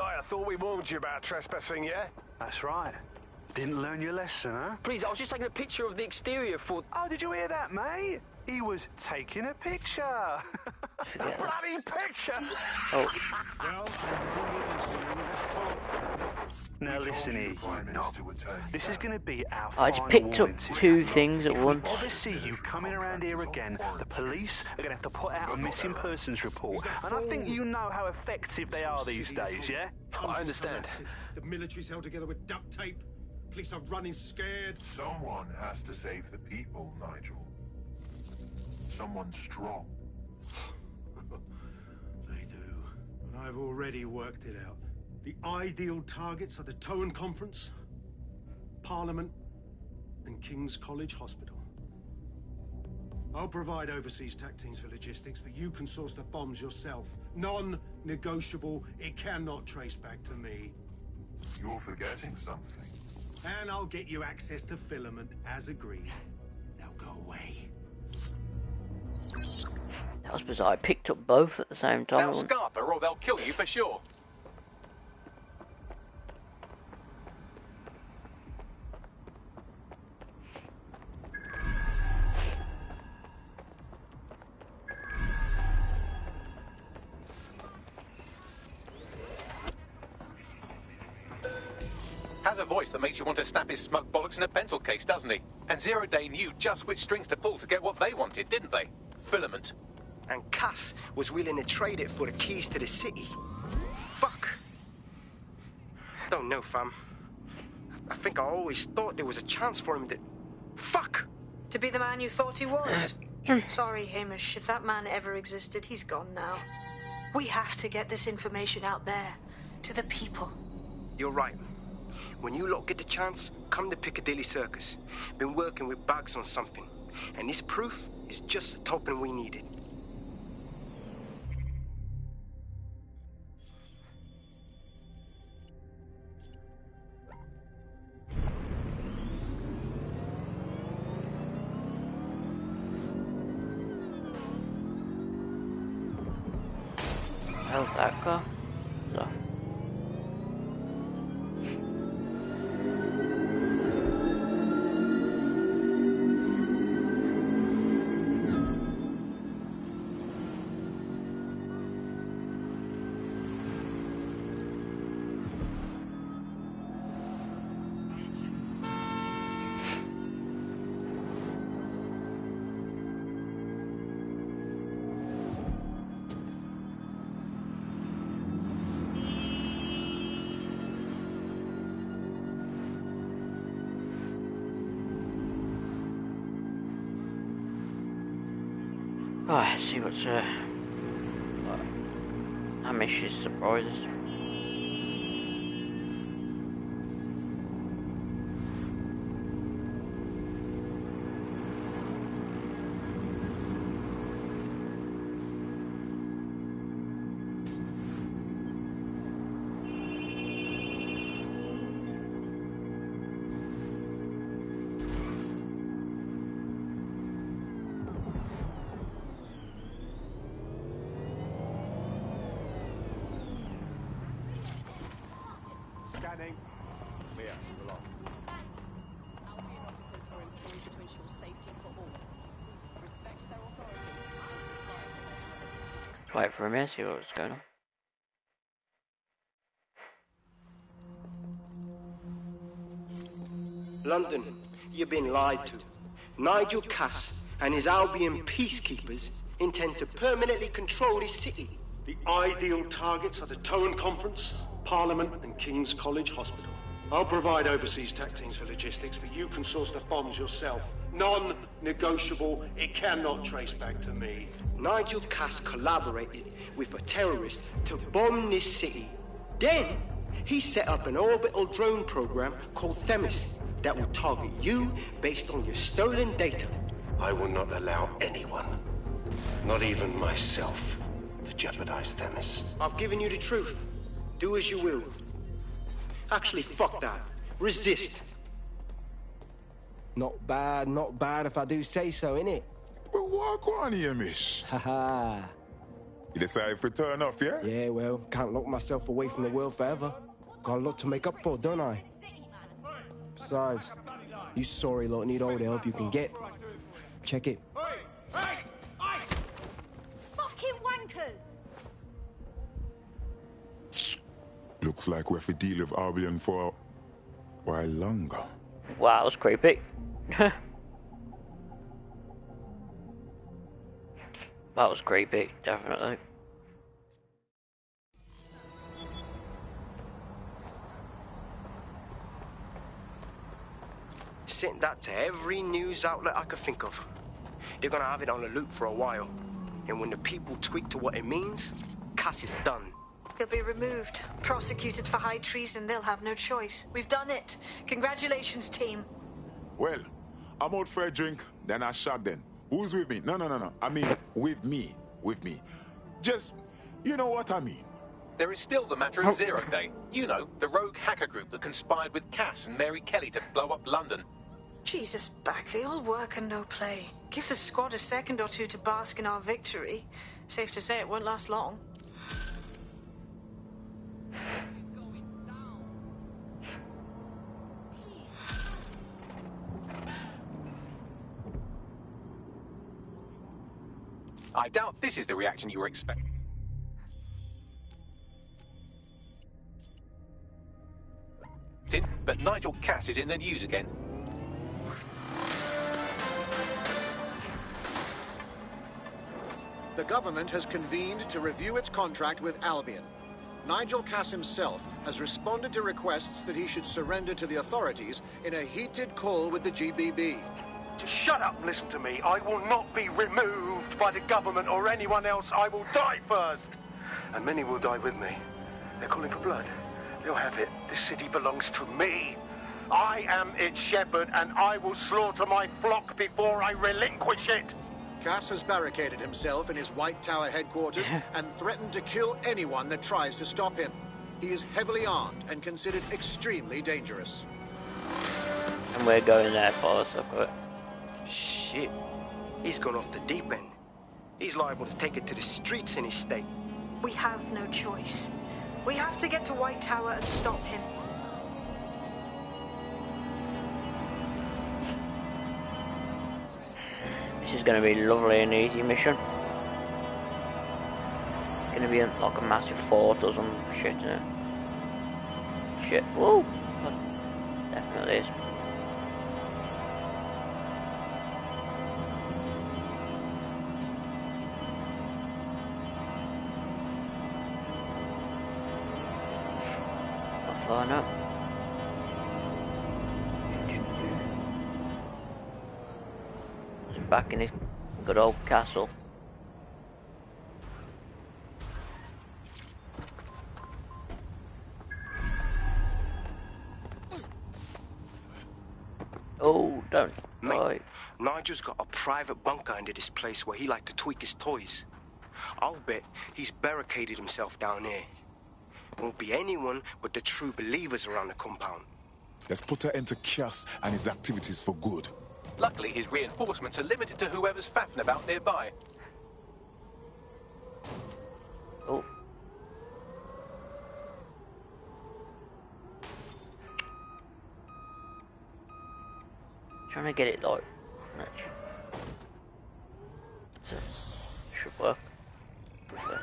I thought we warned you about trespassing, yeah? That's right. Didn't learn your lesson, huh? Please, I was just taking a picture of the exterior for... Oh, did you hear that, mate? He was taking a picture. A bloody picture! Oh. Now listen here, you knob. This is going to be our I just final picked up warning to two you. things at If once. we ever see you coming around here again, the police are going to have to put out a missing persons report. And I think you know how effective they are these days, yeah? I understand. The military's held together with duct tape. Police are running scared. Someone has to save the people, Nigel. Someone strong. They do. And I've already worked it out. The ideal targets are the Toan Conference, Parliament, and King's College Hospital. I'll provide overseas tac teams for logistics, but you can source the bombs yourself. Non-negotiable. It cannot trace back to me. You're forgetting something. And I'll get you access to filament, as agreed. Now go away. That was bizarre. I picked up both at the same time. Now scarper or they'll kill you for sure. Has a voice that makes you want to snap his smug bollocks in a pencil case, doesn't he? And Zero Day knew just which strings to pull to get what they wanted, didn't they? Filament. And Cass was willing to trade it for the keys to the city. Fuck. Don't know, fam. I think I always thought there was a chance for him to... Fuck! To be the man you thought he was? Sorry, Hamish. If that man ever existed, he's gone now. We have to get this information out there, to the people. You're right. When you lot get the chance, come to Piccadilly Circus. Been working with Bugs on something. And this proof is just the token we needed. How's that go? No. Oh, let's see what's Hamish's surprises. name? Mia, belong. Albion officers are employed to ensure safety for all. Respect their authority and comply with their presence. Wait for a minute, see what's going on. London, you've been lied to. Nigel Cass and his Albion peacekeepers intend to permanently control this city. The ideal targets are the Toan Conference, Parliament, and King's College Hospital. I'll provide overseas tech teams for logistics, but you can source the bombs yourself. Non-negotiable. It cannot trace back to me. Nigel Cass collaborated with a terrorist to bomb this city. Then, he set up an orbital drone program called Themis that will target you based on your stolen data. I will not allow anyone, not even myself, to jeopardize Themis. I've given you the truth. Do as you will. Actually, fuck that. Resist. Not bad if I do say so, innit? Well, walk on here, miss. Haha. You decide if we turn off, yeah? Yeah, well, can't lock myself away from the world forever. Got a lot to make up for, don't I? Besides, you sorry lot need all the help you can get. Check it. Fucking wankers! Looks like we have to deal with Albion for a while longer. Wow, that was creepy. That was creepy, definitely. Sent that to every news outlet I could think of. They're gonna have it on a loop for a while. And when the people tweak to what it means, Cass is done. He'll be removed, prosecuted for high treason. They'll have no choice. We've done it. Congratulations, team. Well, I'm out for a drink, then I shot then. Who's with me? No. I mean, with me. Just, you know what I mean. There is still the matter of Zero Day. You know, the rogue hacker group that conspired with Cass and Mary Kelly to blow up London. Jesus, Bagley, all work and no play. Give the squad a second or two to bask in our victory. Safe to say it won't last long. I doubt this is the reaction you were expecting. But Nigel Cass is in the news again. The government has convened to review its contract with Albion. Nigel Cass himself has responded to requests that he should surrender to the authorities in a heated call with the GBB. Just shut up and listen to me. I will not be removed by the government or anyone else. I will die first. And many will die with me. They're calling for blood. They'll have it. This city belongs to me. I am its shepherd, and I will slaughter my flock before I relinquish it. Cass has barricaded himself in his White Tower headquarters and threatened to kill anyone that tries to stop him. He is heavily armed and considered extremely dangerous. And we're going there for the stuff of it. Shit. He's gone off the deep end. He's liable to take it to the streets in his state. We have no choice. We have to get to White Tower and stop him. This is going to be lovely and easy mission. It's going to be like a massive fort or some shit in it. Shit, whoa! Definitely is. Not far enough. Back in his good old castle. Oh, don't. Mate, Nigel's got a private bunker under this place where he liked to tweak his toys. I'll bet he's barricaded himself down there. Won't be anyone but the true believers around the compound. Let's put an end to Cass and his activities for good. Luckily, his reinforcements are limited to whoever's faffing about nearby. Oh. Trying to get it like so should work. Okay.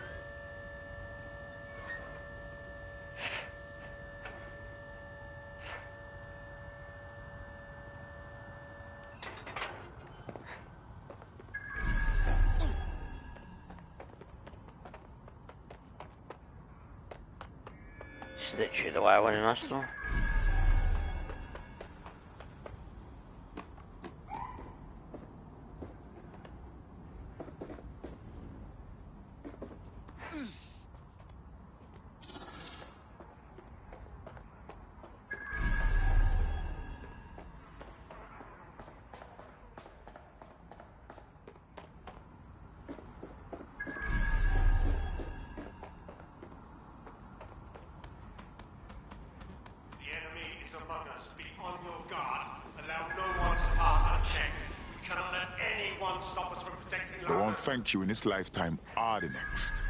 It's literally the way I went in last time. Thank you in this lifetime or the next.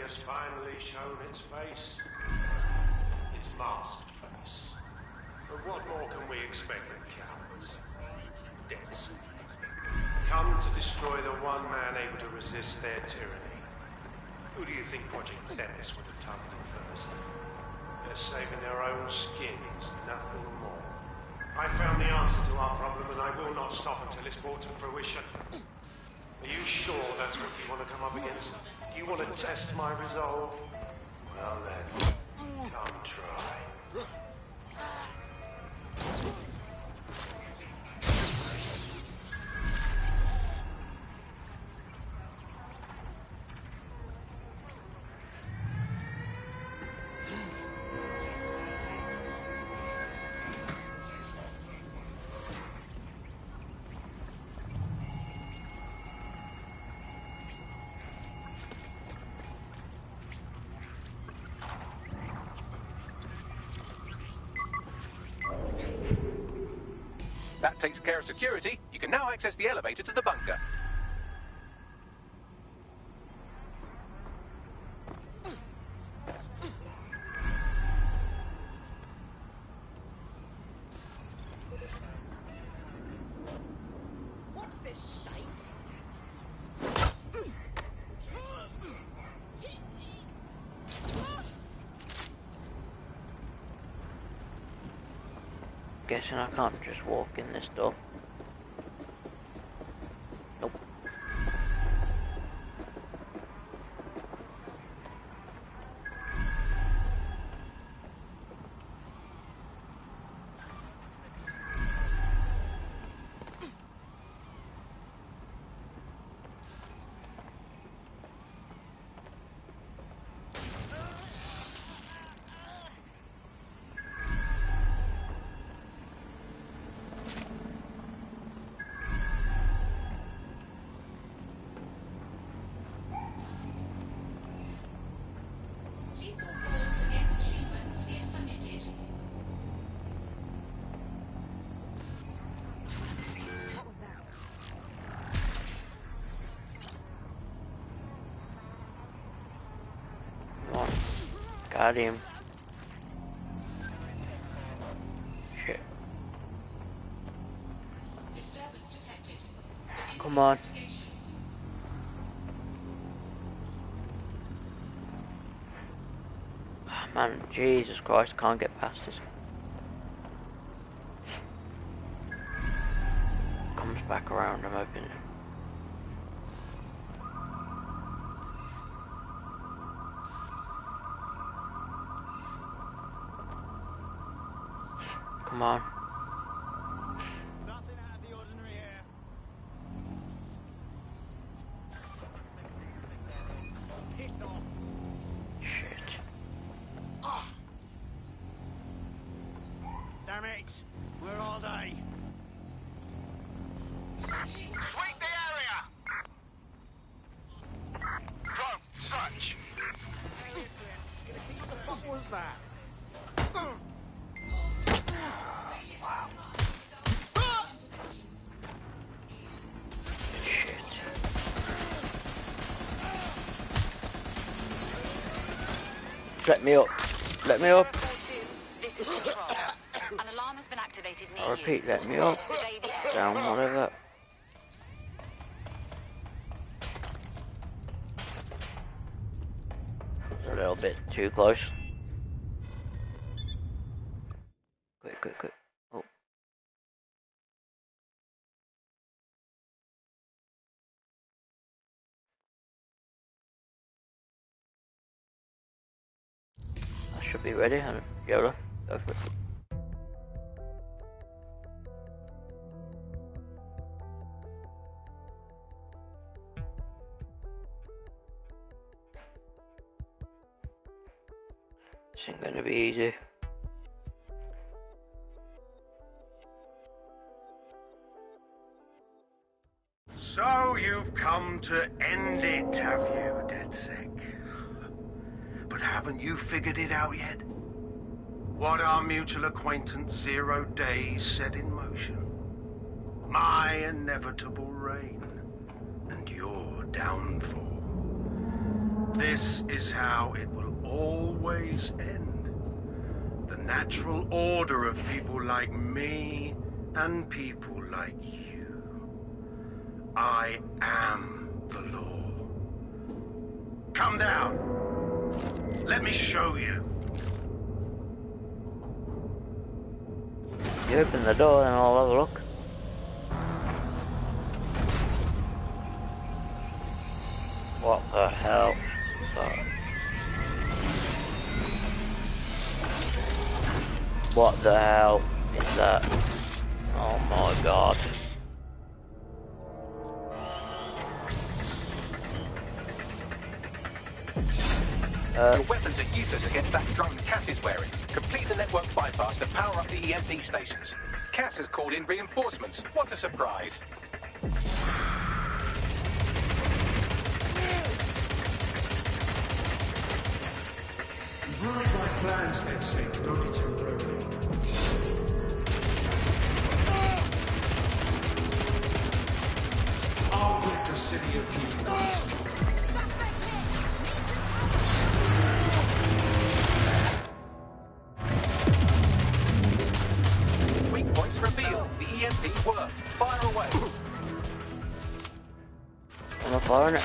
Has finally shown its face. Its masked face. But what more can we expect of cowards? Deaths. Come to destroy the one man able to resist their tyranny. Who do you think Project Themis would have targeted first? They're saving their own skins, nothing more. I found the answer to our problem and I will not stop until it's brought to fruition. Are you sure that's what you want to come up against? Do you want to test my resolve? Well then, come try. That takes care of security. You can now access the elevator to the bunker. What's this shite? Guessing I can't just walk in this door. Nope. Got him. Shit. Come on. Man, Jesus Christ, can't get past this. Comes back around, I'm hoping. Come on. Nothing out of the ordinary here. Piss off. Shit. Ah. Damn it! Where are they? Sweep the area! Drone, search! What the fuck was that? Wow. Let me up. Let me up. This is Control. An alarm has been activated near I repeat, let me up. Down, whatever. A little bit too close. Quick, quick, quick. Oh. I should be ready. Yoda, go for it. This ain't gonna be easy. So you've come to end it, have you, DedSec? But haven't you figured it out yet? What our mutual acquaintance 0 Days set in motion? My inevitable reign and your downfall. This is how it will always end. The natural order of people like me and people like you. I am the law. Come down. Let me show you. You open the door and I'll have a look. What the hell? What the hell is that? Oh my god. Your weapons are useless against that drone Cass is wearing. Complete the network bypass to power up the EMP stations. Cass has called in reinforcements. What a surprise. You've ruined my plans, DedSec, only temporarily. I'll rid the city of demons. Weak points revealed. The EMP worked. Fire away. I'm not firing it.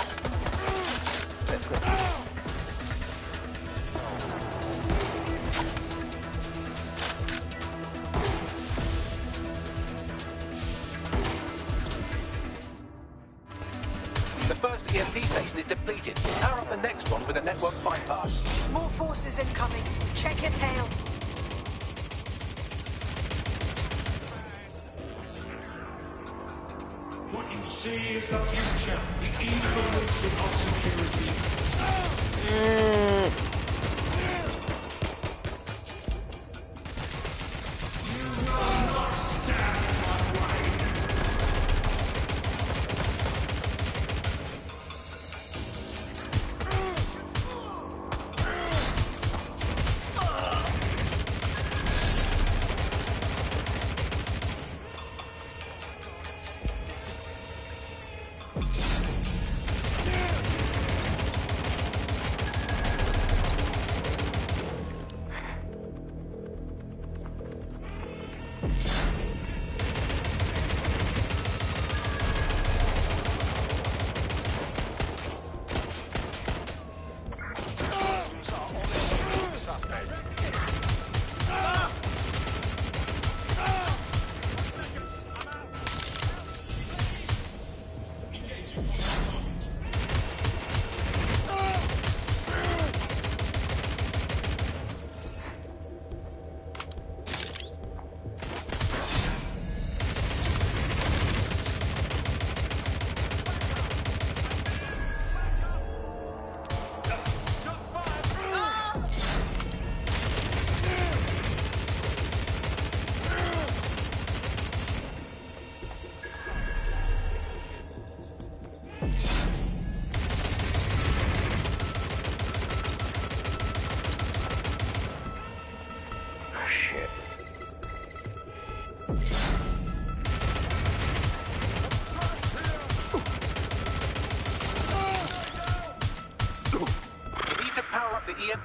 The first EMP station is depleted. Power up the next one with a network bypass. More forces incoming. Check your tail. What you see is the future, the evolution of security. You will not stand in my way.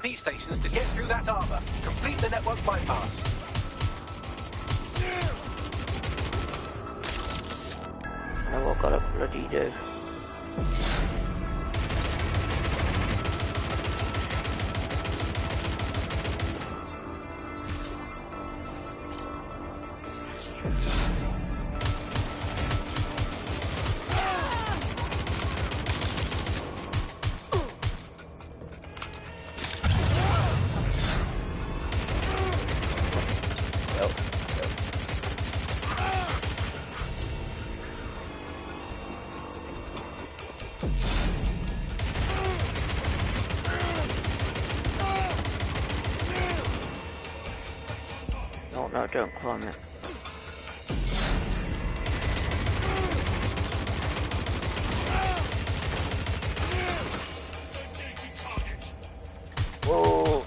EMP stations to get through that armor. Complete the network bypass. Now what gotta bloody do? No, don't climb it. Whoa.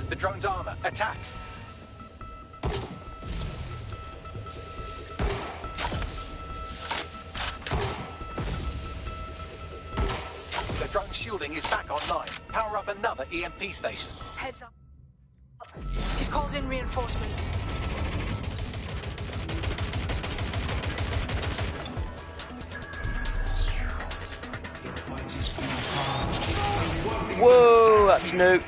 The drone's armor. Attack! The drone's shielding is back online. Power up another EMP station. Heads up. He's called in reinforcements. Whoa, that's new.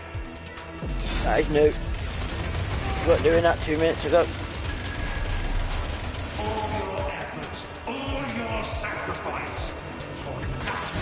That is new. You weren't doing that 2 minutes ago. All your efforts, all your sacrifice for nothing.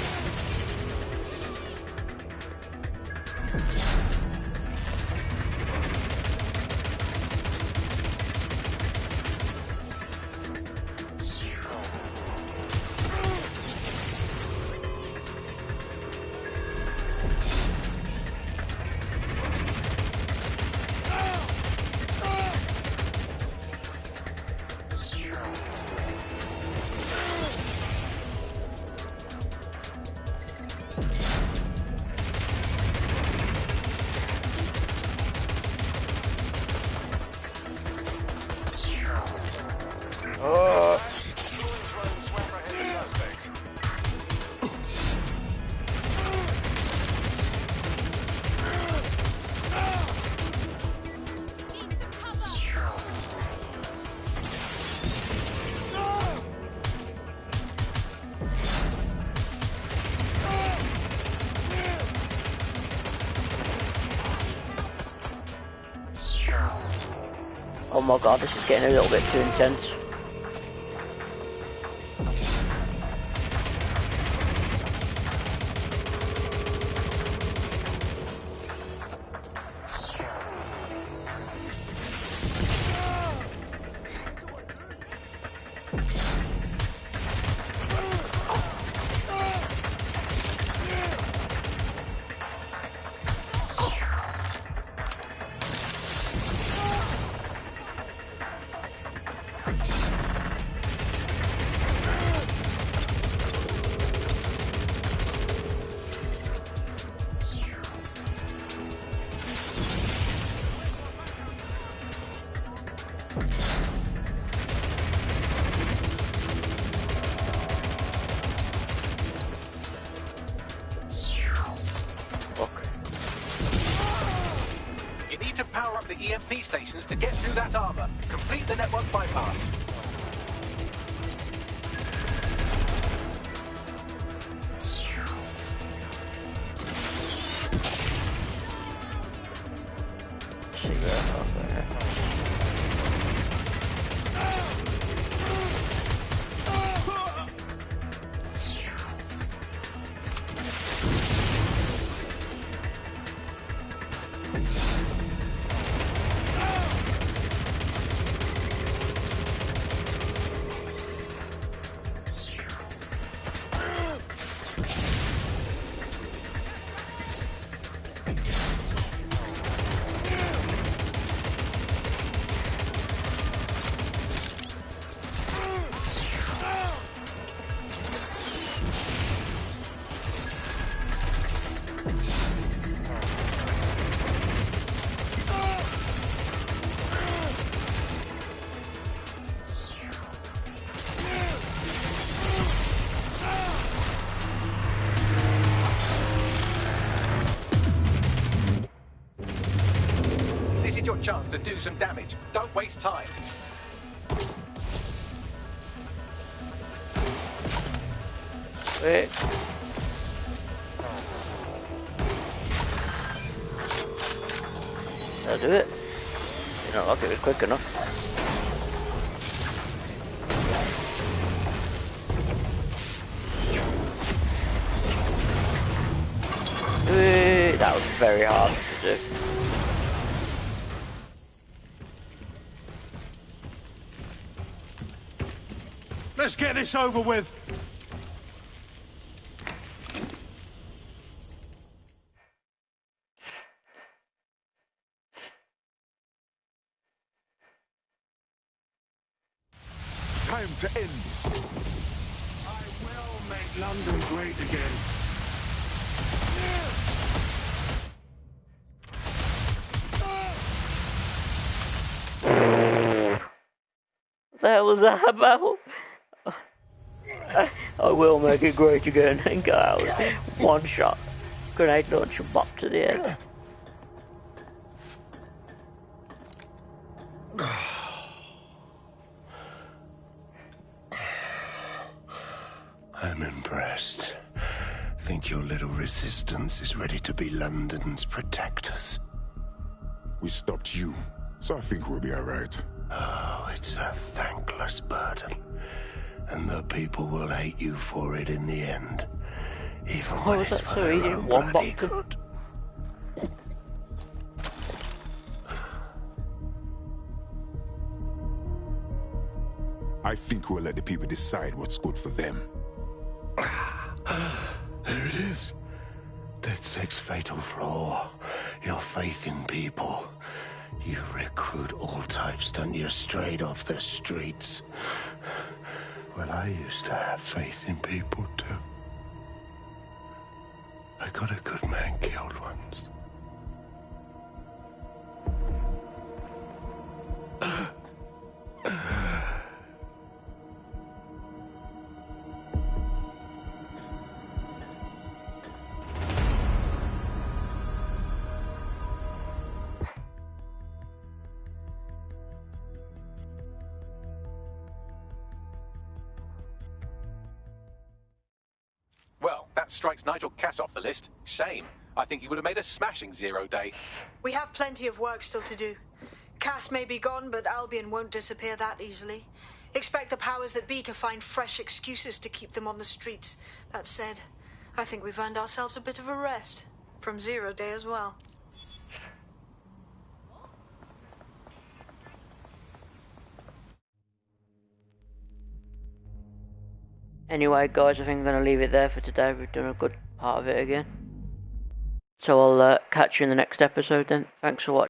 Oh my god, this is getting a little bit too intense. You need to power up the EMP stations to get through that armor. Complete the network bypass. This is your chance to do some damage. Don't waste time. Wait. That'll do it. You don't look, it was quick enough. That was very hard to do. Let's get this over with. Time to end this. I will make London great again. What the hell was that about? I will make it great again and go out. One shot. Grenade launcher, bop to the head. I'm impressed. Think your little resistance is ready to be London's protectors? We stopped you, so I think we'll be alright. Oh, it's a thankless burden. And the people will hate you for it in the end. Even when it's for their own bloody good. I think we'll let the people decide what's good for them. There it is. DedSec's fatal flaw. Your faith in people. You recruit all types, don't you, straight off the streets. Well, I used to have faith in people, too. I got a good man killed once. That strikes Nigel Cass off the list. Shame. I think he would have made a smashing 0 day. We have plenty of work still to do. Cass may be gone, but Albion won't disappear that easily. Expect the powers that be to find fresh excuses to keep them on the streets. That said, I think we've earned ourselves a bit of a rest. From 0 day as well. Anyway, guys, I think I'm going to leave it there for today. We've done a good part of it again. So I'll catch you in the next episode then. Thanks for watching.